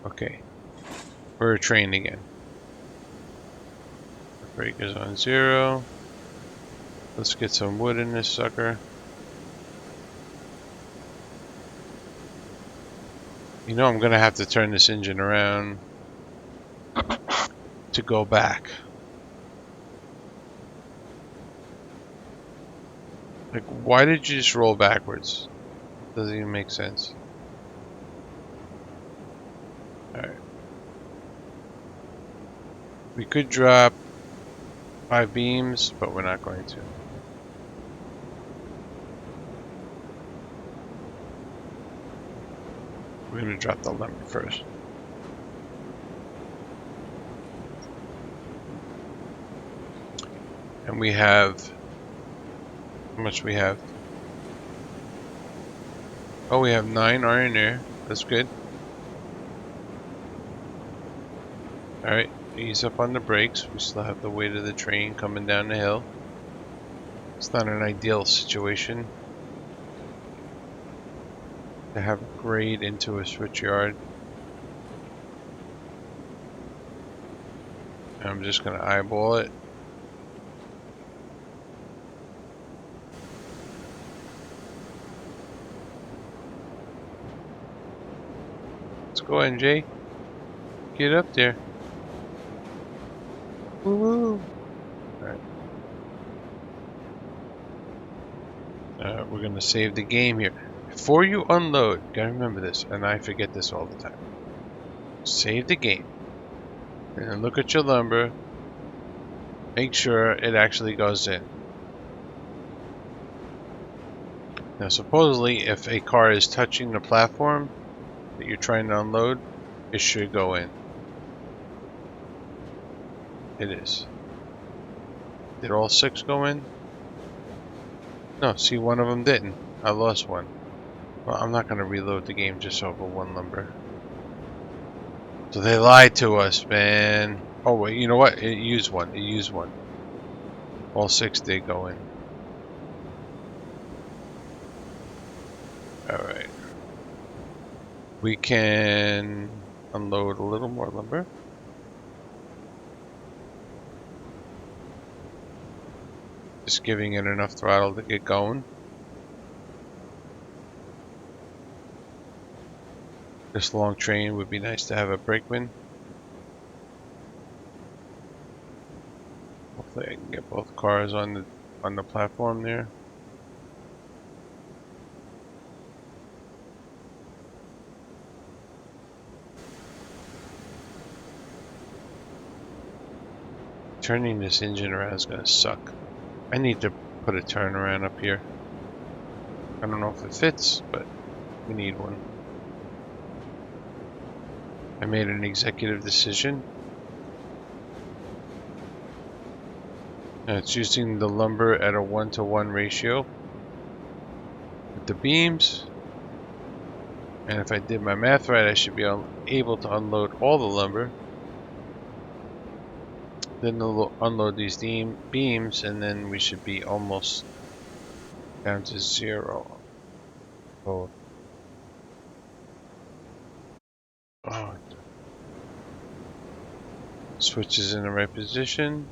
Okay. We're a train again. The brake is on 0. Let's get some wood in this sucker. You know I'm gonna have to turn this engine around to go back. Like, why did you just roll backwards? Doesn't even make sense. Alright. We could drop 5 beams, but we're not going to. We're going to drop the lumber first. And we have... How much we have? Oh, we have 9 iron there. That's good. Alright, ease up on the brakes. We still have the weight of the train coming down the hill. It's not an ideal situation to have a grade into a switch yard. And I'm just going to eyeball it. Let's go ahead, Jay. Get up there. Woo-hoo. Alright. We're going to save the game here. Before you unload, you gotta remember this, and I forget this all the time. Save the game. And then look at your lumber. Make sure it actually goes in. Now supposedly, if a car is touching the platform that you're trying to unload, it should go in. It is. Did all 6 go in? No, see, one of them didn't. I lost one. Well, I'm not going to reload the game just over 1 lumber. So they lied to us, man. Oh, wait, you know what? It used one. It used one. All 6 did go in. Alright. We can unload a little more lumber. Just giving it enough throttle to get going. This long train would be nice to have a brakeman. Hopefully I can get both cars on the platform there. Turning this engine around is gonna suck. I need to put a turnaround up here. I don't know if it fits, but we need one. I made an executive decision. And it's using the lumber at a 1-to-1 ratio with the beams. And if I did my math right, I should be able to unload all the lumber. Then unload these beams, and then we should be almost down to 0. Oh, switches in the right position.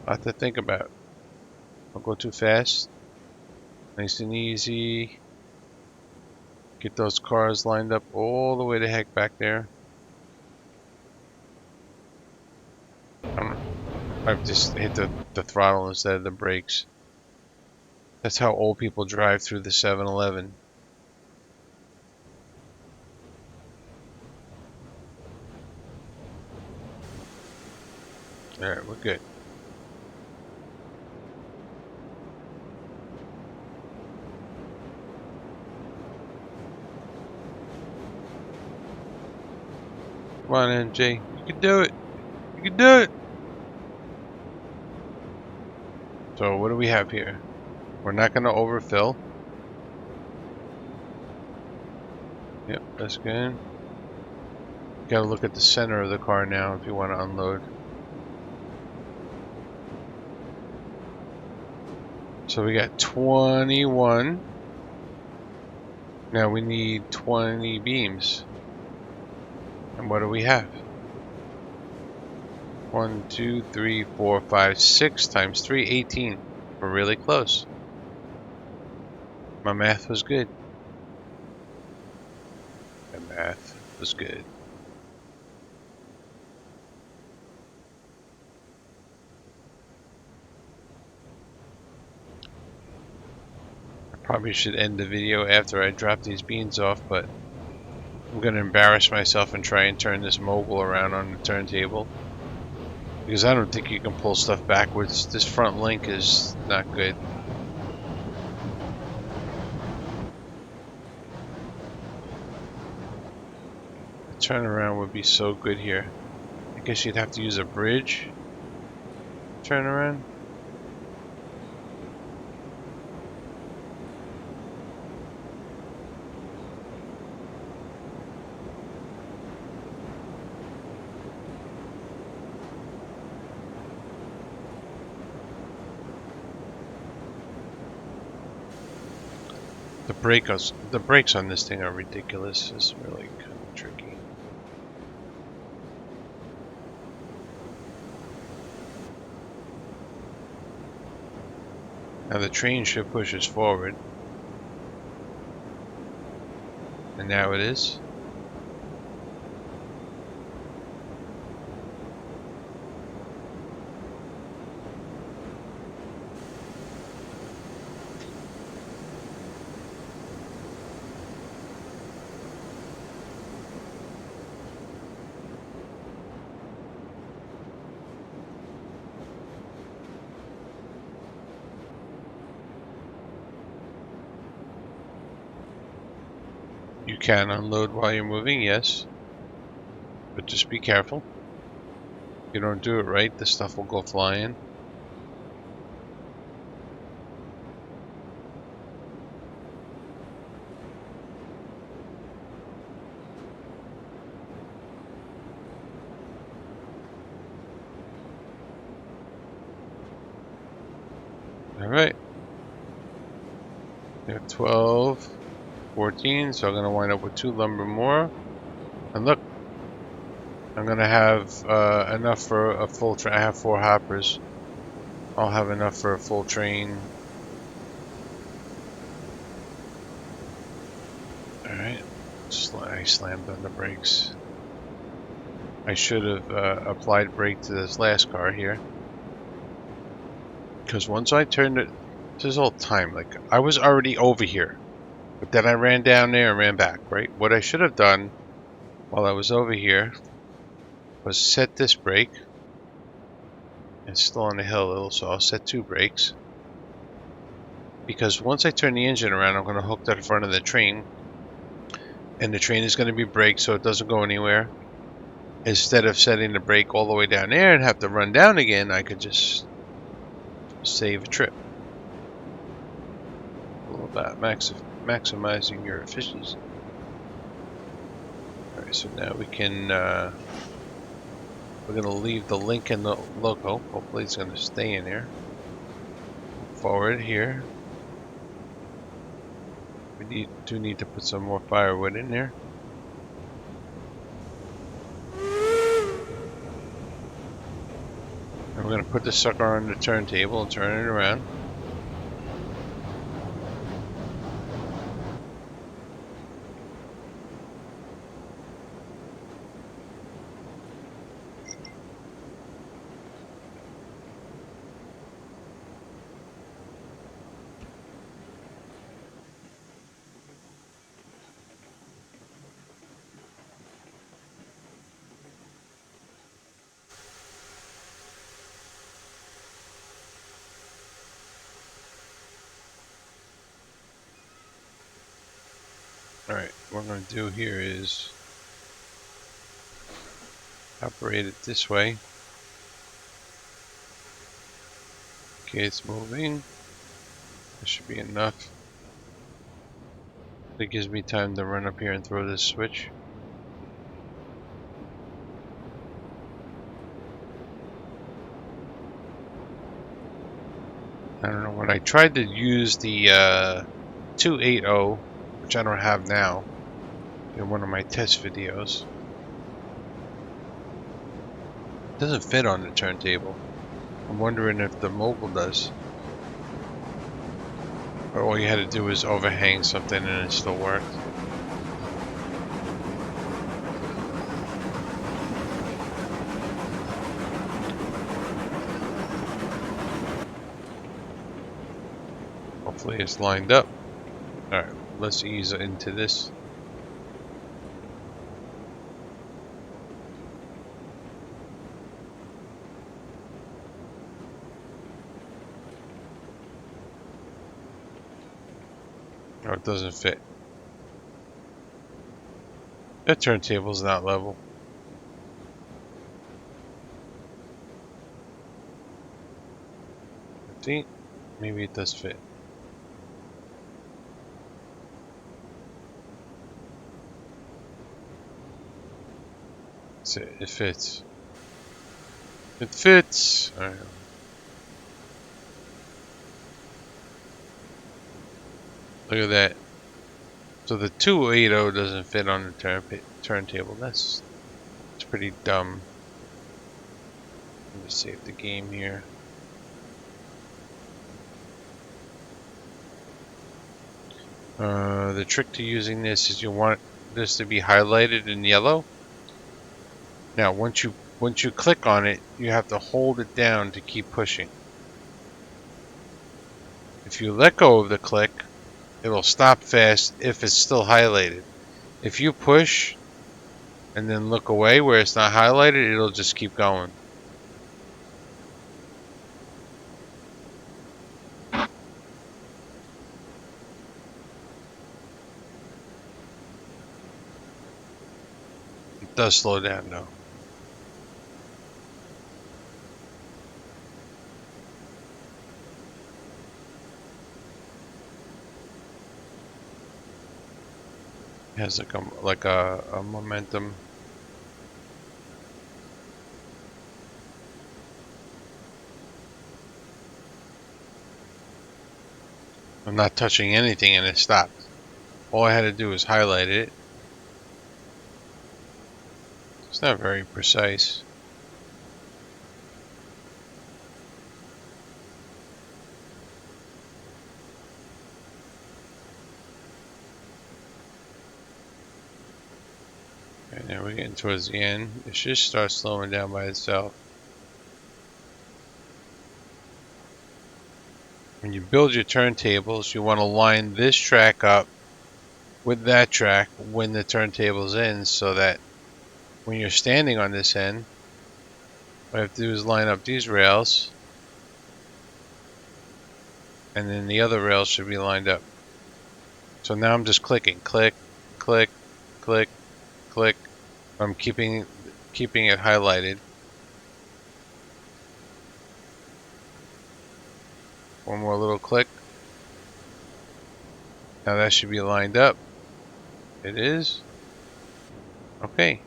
A lot to think about. Don't go too fast. Nice and easy. Get those cars lined up all the way the heck back there. I've just hit the throttle instead of the brakes. That's how old people drive through the 7-Eleven. Alright, we're good. Come on, NJ. You can do it. You can do it. So what do we have here? We're not going to overfill. Yep, that's good. Got to look at the center of the car now if you want to unload. So we got 21. Now we need 20 beams. And what do we have? 1, 2, 3, 4, 5, 6 times 3, 18. We're really close. My math was good. My math was good. I probably should end the video after I drop these beans off, but I'm going to embarrass myself and try and turn this mogul around on the turntable. Because I don't think you can pull stuff backwards. This front link is not good. The turnaround would be so good here. I guess you'd have to use a bridge. Turnaround. The brakes on this thing are ridiculous. It's really kind of tricky. Now the train should push us forward. And now it is. You can unload while you're moving, yes. But just be careful. If you don't do it right, the stuff will go flying. Alright. We have 12, 14, so I'm going to wind up with 2 lumber more. And look, I'm going to have enough for a full train. I have 4 hoppers. I'll have enough for a full train. Alright. I slammed on the brakes. I should have applied brake to this last car here. Because once I turned it, this is all time. Like, I was already over here. But then I ran down there and ran back, right? What I should have done while I was over here was set this brake. It's still on the hill a little, so I'll set 2 brakes. Because once I turn the engine around, I'm going to hook to the front of the train. and the train is going to be braked so it doesn't go anywhere. Instead of setting the brake all the way down there and have to run down again, I could just save a trip. All about maximizing your efficiency. Alright, so now we can, we're going to leave the Lincoln logo. Hopefully it's going to stay in there. Forward here. We do need to put some more firewood in there. And we're going to put this sucker on the turntable and turn it around. Alright, what I'm going to do here is operate it this way. Okay, it's moving. That should be enough. That gives me time to run up here and throw this switch. I don't know, when I tried to use the 280, which I don't have now, in one of my test videos, it doesn't fit on the turntable. I'm wondering if the mobile does. Or all you had to do was overhang something and it still worked. Hopefully it's lined up. Alright, let's ease into this. Oh, it doesn't fit. That turntable's not level. See? Maybe it does fit. It fits. It fits! Alright. Look at that. So the 280 doesn't fit on the turntable. That's pretty dumb. Let me save the game here. The trick to using this is you want this to be highlighted in yellow. Now once you click on it, you have to hold it down to keep pushing. If you let go of the click, it'll stop fast if it's still highlighted. If you push and then look away where it's not highlighted, it'll just keep going. It does slow down though. It has like a momentum. I'm not touching anything and it stopped. All I had to do was highlight it. It's not very precise. And now we're getting towards the end. It should start slowing down by itself. When you build your turntables, you want to line this track up with that track when the turntable's in, so that when you're standing on this end, what I have to do is line up these rails, and then the other rails should be lined up. So now I'm just clicking, click, click, click, click. I'm keeping it highlighted. One more little click. Now that should be lined up. It is. Okay.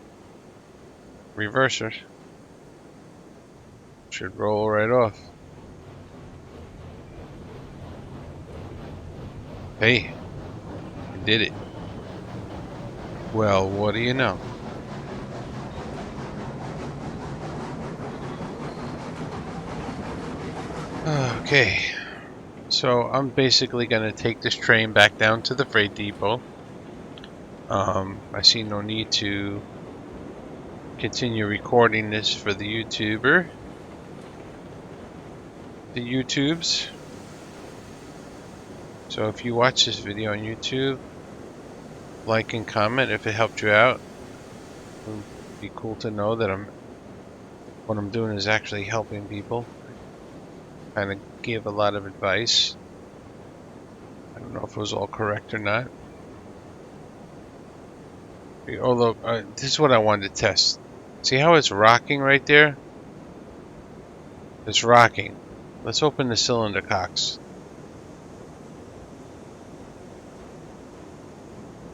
Reversers. Should roll right off. Hey, I did it. Well, what do you know? Okay. So I'm basically going to take this train back down to the freight depot. I see no need to continue recording this for the YouTubers. So if you watch this video on YouTube, like and comment if it helped you out. It would be cool to know that what I'm doing is actually helping people. Kind of gave a lot of advice. I don't know if it was all correct or not. Although, this is what I wanted to test. See how it's rocking right there? It's rocking. Let's open the cylinder cocks.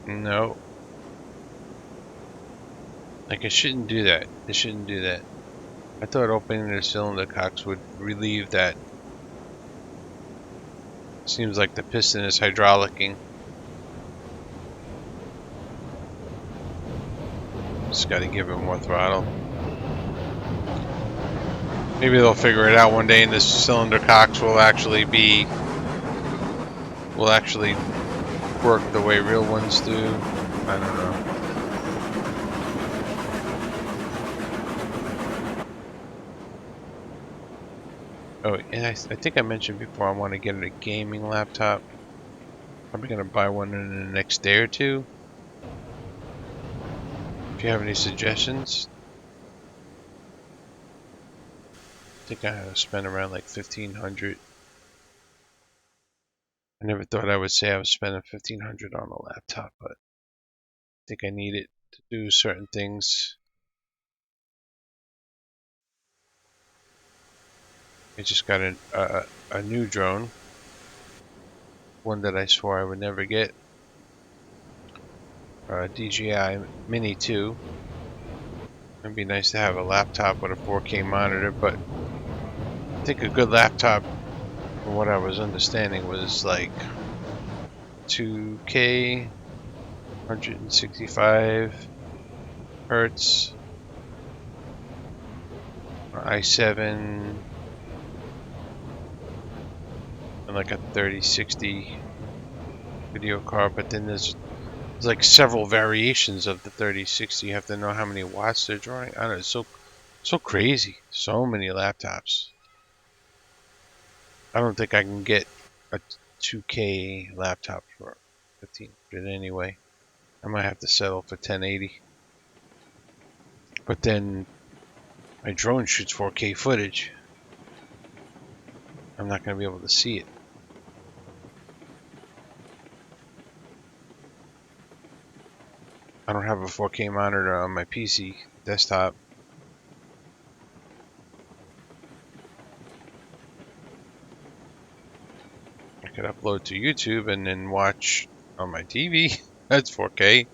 No. Like, it shouldn't do that. It shouldn't do that. I thought opening the cylinder cocks would relieve that. Seems like the piston is hydraulicing. Just gotta give it more throttle. Maybe they'll figure it out one day and the cylinder cocks will actually work the way real ones do. I don't know. Oh, and I think I mentioned before I want to get a gaming laptop. Probably going to buy one in the next day or two. If you have any suggestions. I think I have to spend around like $1,500. I never thought I would say I was spending $1,500 on a laptop, but I think I need it to do certain things. I just got a new drone. One that I swore I would never get. DJI Mini 2. It'd be nice to have a laptop with a 4K monitor, but I think a good laptop, from what I was understanding, was like 2K, 165 hertz, i7, and like a 3060 video card. But then there's like several variations of the 3060. You have to know how many watts they're drawing. I don't know. It's so crazy. So many laptops. I don't think I can get a 2K laptop for $1,500 anyway. I might have to settle for 1080. But then my drone shoots 4K footage. I'm not going to be able to see it. I don't have a 4K monitor on my PC desktop. I could upload to YouTube and then watch on my TV. That's 4K.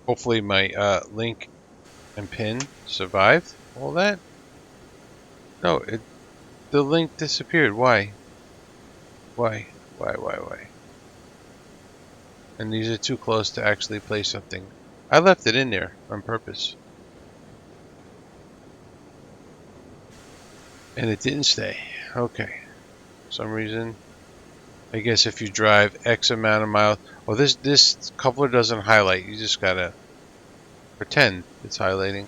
Hopefully my link and pin survived all that. No, the link disappeared. Why? Why? And these are too close to actually play something. I left it in there on purpose. And it didn't stay. Okay. For some reason. I guess if you drive X amount of miles. Well, this coupler doesn't highlight. You just gotta pretend it's highlighting.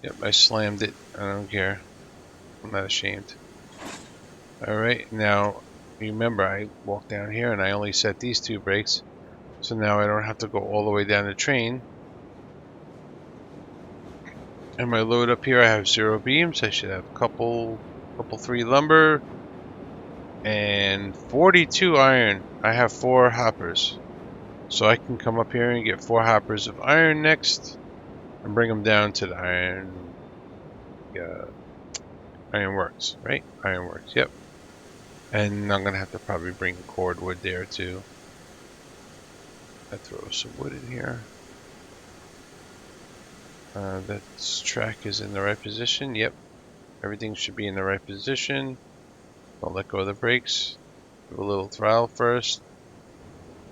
Yep, I slammed it. I don't care. I'm not ashamed. Alright, now remember I walked down here and I only set these two brakes. So now I don't have to go all the way down the train And my load up here, I have 0 beams. I should have couple 3 lumber and 42 iron. I have 4 hoppers. So I can come up here and get 4 hoppers of iron next and bring them down to the ironworks, right? Ironworks, yep. And I'm gonna have to probably bring cordwood there too. I throw some wood in here. That track is in the right position. Yep, everything should be in the right position. Don't let go of the brakes. Give a little throttle first.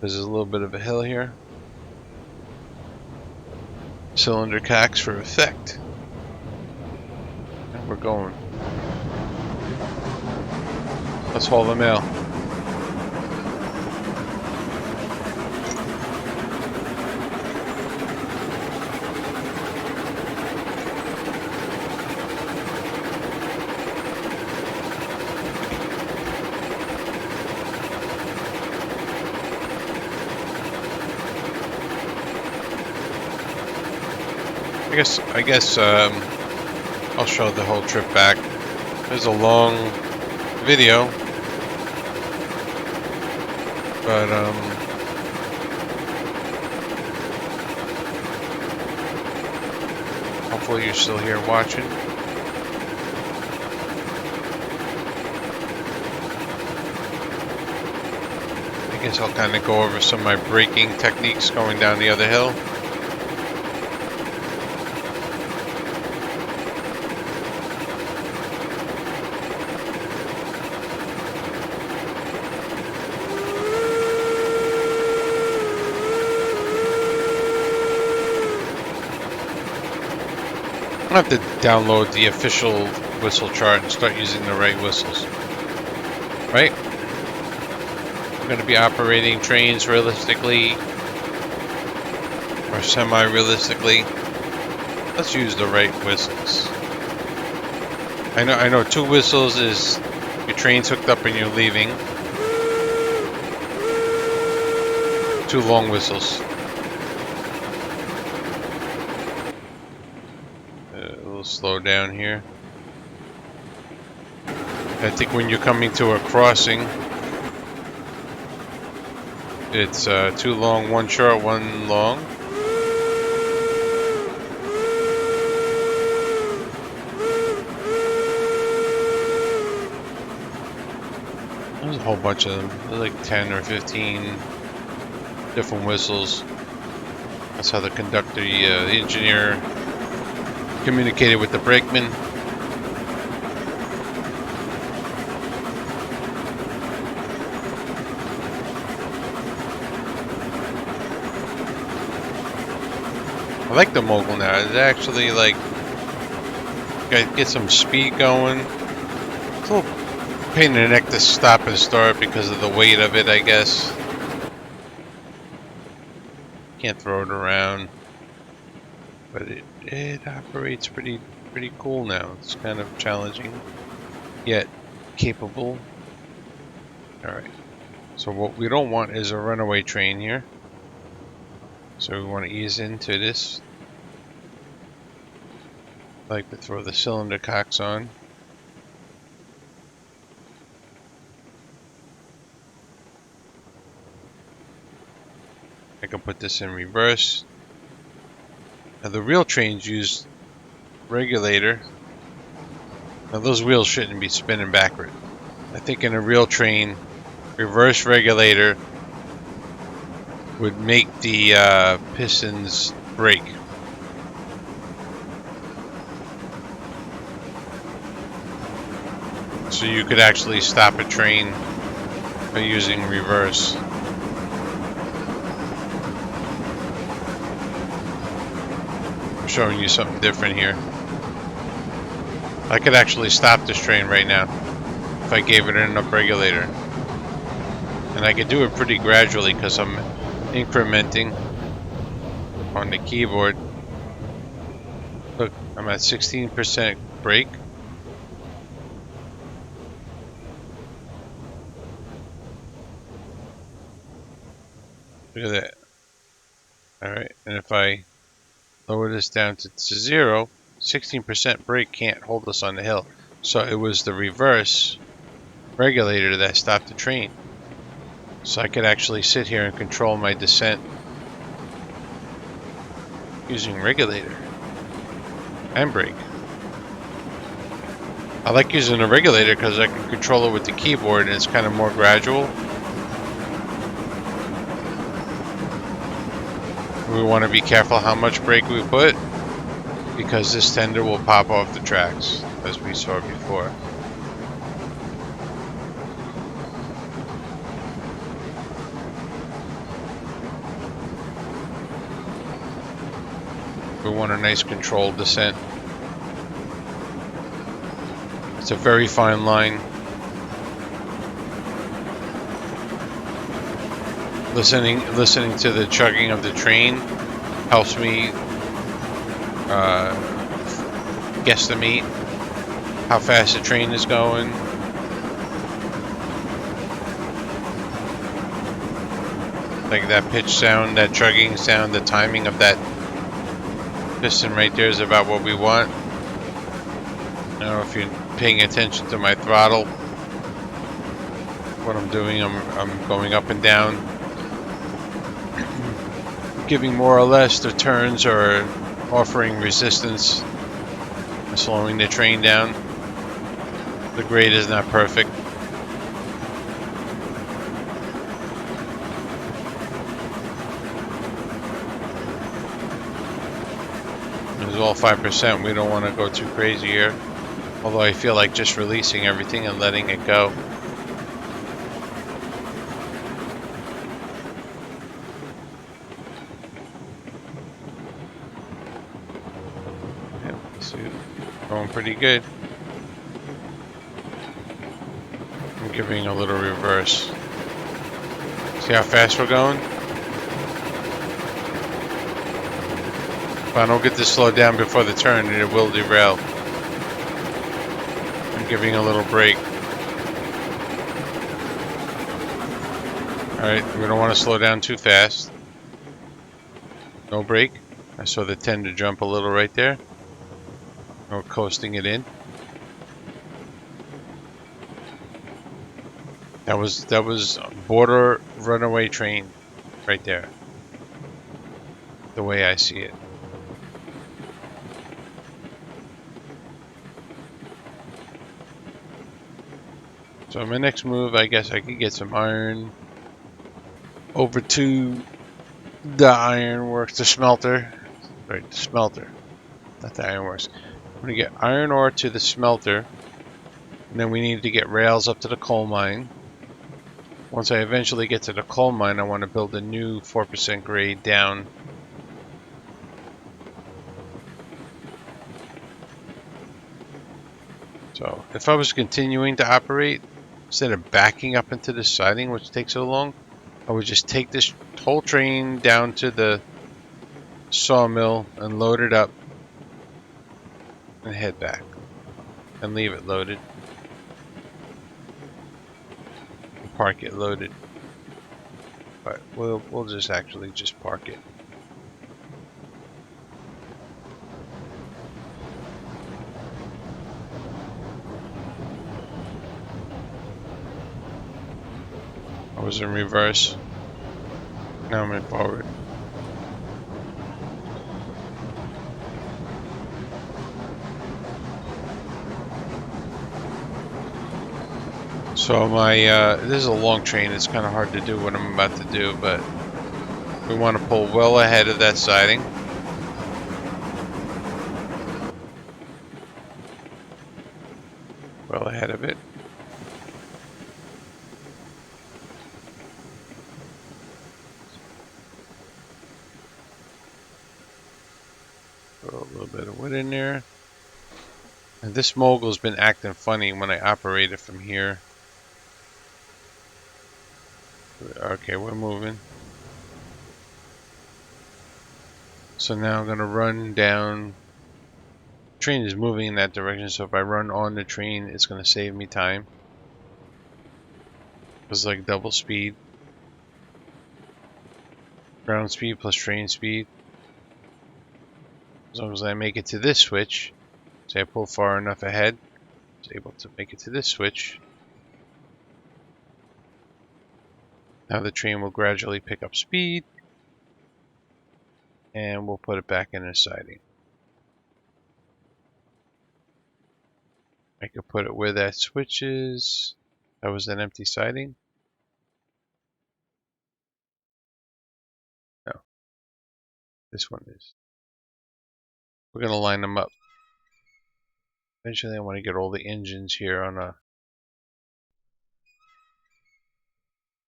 There's a little bit of a hill here. Cylinder cocks for effect. And we're going. Let's haul the mail. I guess I'll show the whole trip back. There's a long video, but hopefully you're still here watching. I guess I'll kind of go over some of my braking techniques going down the other hill. I have to download the official whistle chart and start using the right whistles. Right? I'm going to be operating trains realistically or semi-realistically. Let's use the right whistles. I know 2 whistles is your train's hooked up and you're leaving. 2 long whistles. Slow down here. I think when you're coming to a crossing, it's 2 long, 1 short, 1 long. There's a whole bunch of them. There's like 10 or 15 different whistles. That's how the conductor, the engineer, communicated with the brakeman. I like the mogul now. It actually like get some speed going. It's a little pain in the neck to stop and start because of the weight of it, I guess. Can't throw it around, but it operates pretty cool now. It's kind of challenging, yet capable. Alright, so what we don't want is a runaway train here. So we want to ease into this. I like to throw the cylinder cocks on. I can put this in reverse. Now the real trains use regulator. Now those wheels shouldn't be spinning backward. I think in a real train, reverse regulator would make the pistons break. So you could actually stop a train by using reverse. I'm showing you something different here. I could actually stop this train right now if I gave it enough regulator. And I could do it pretty gradually because I'm incrementing on the keyboard. Look, I'm at 16% brake. Look at that. Alright, and if I lower this down to 0, 16% brake can't hold us on the hill. So it was the reverse regulator that stopped the train. So I could actually sit here and control my descent using regulator and brake. I like using a regulator because I can control it with the keyboard and it's kind of more gradual. We want to be careful how much brake we put because this tender will pop off the tracks, as we saw before. We want a nice controlled descent. It's a very fine line. Listening to the chugging of the train helps me guesstimate how fast the train is going. Like that pitch sound, that chugging sound, the timing of that piston right there is about what we want. I don't know if you're paying attention to my throttle. What I'm doing, I'm going up and down, giving more or less the turns or offering resistance, slowing the train down. The grade is not perfect. It's all 5%. We don't want to go too crazy here. Although I feel like just releasing everything and letting it go. Yeah, so going pretty good. I'm giving a little reverse. See how fast we're going? If I don't get this slowed down before the turn, it will derail. I'm giving a little brake. Alright, we don't want to slow down too fast. No brake. I saw the tender jump a little right there. We're coasting it in. That was border runaway train right there. The way I see it. So my next move, I guess I could get some iron over to the ironworks, the smelter. Right, the smelter. Not the ironworks. I'm gonna get iron ore to the smelter. And then we need to get rails up to the coal mine. Once I eventually get to the coal mine, I want to build a new 4% grade down. So if I was continuing to operate, instead of backing up into the siding, which takes so long, I would just take this whole train down to the sawmill and load it up and head back and leave it loaded and park it loaded. But we'll just actually just park it. I was in reverse. Now I'm in forward. So my this is a long train. It's kind of hard to do what I'm about to do, but we want to pull well ahead of that siding. Well ahead of it. Throw a little bit of wood in there. And this mogul's been acting funny when I operate it from here. Okay, we're moving. So now I'm going to run down. The train is moving in that direction, so if I run on the train, it's going to save me time. It's like double speed. Ground speed plus train speed. As long as I make it to this switch, say I pull far enough ahead, I was able to make it to this switch. Now the train will gradually pick up speed, and we'll put it back in a siding. I could put it where that switch is. That was an empty siding. No, this one is. We're going to line them up. Eventually I want to get all the engines here on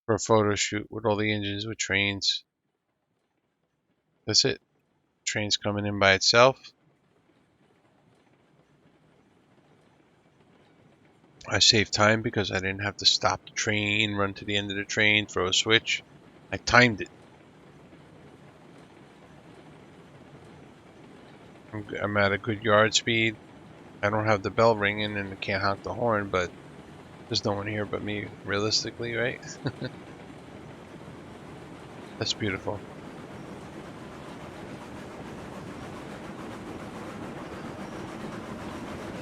for a photo shoot with all the engines with trains. That's it. Train's coming in by itself. I saved time because I didn't have to stop the train, run to the end of the train, throw a switch. I timed it. I'm at a good yard speed. I don't have the bell ringing and I can't honk the horn, but there's no one here but me, realistically, right? That's beautiful.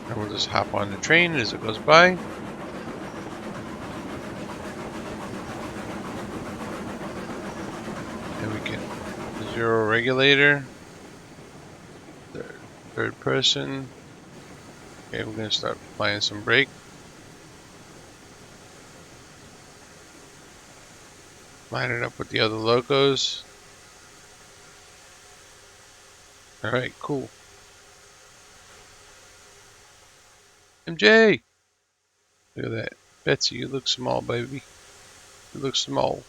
And we'll just hop on the train as it goes by. And we can zero regulator. Third person. Okay, we're going to start applying some brake. Line it up with the other locos. Alright, cool. MJ! Look at that. Betsy, you look small, baby. You look small.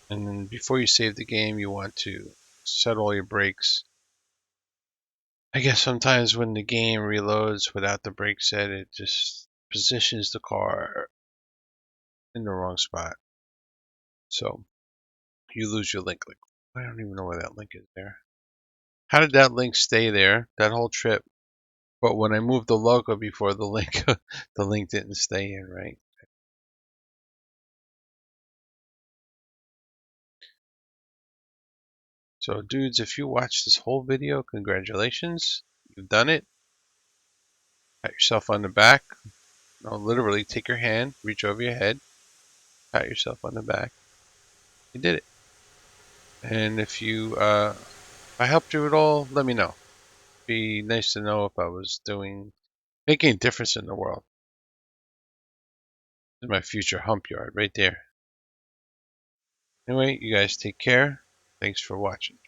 And then before you save the game, you want to set all your brakes. I guess sometimes when the game reloads without the brake set, it just positions the car in the wrong spot. So you lose your link. I don't even know where that link is there. How did that link stay there that whole trip? But when I moved the logo before the link, the link didn't stay in, right? So dudes, if you watched this whole video, congratulations. You've done it. Pat yourself on the back. No, literally take your hand, reach over your head, pat yourself on the back. You did it. And if I helped you at all, let me know. Be nice to know if I was making a difference in the world. This is my future hump yard right there. Anyway, you guys take care. Thanks for watching.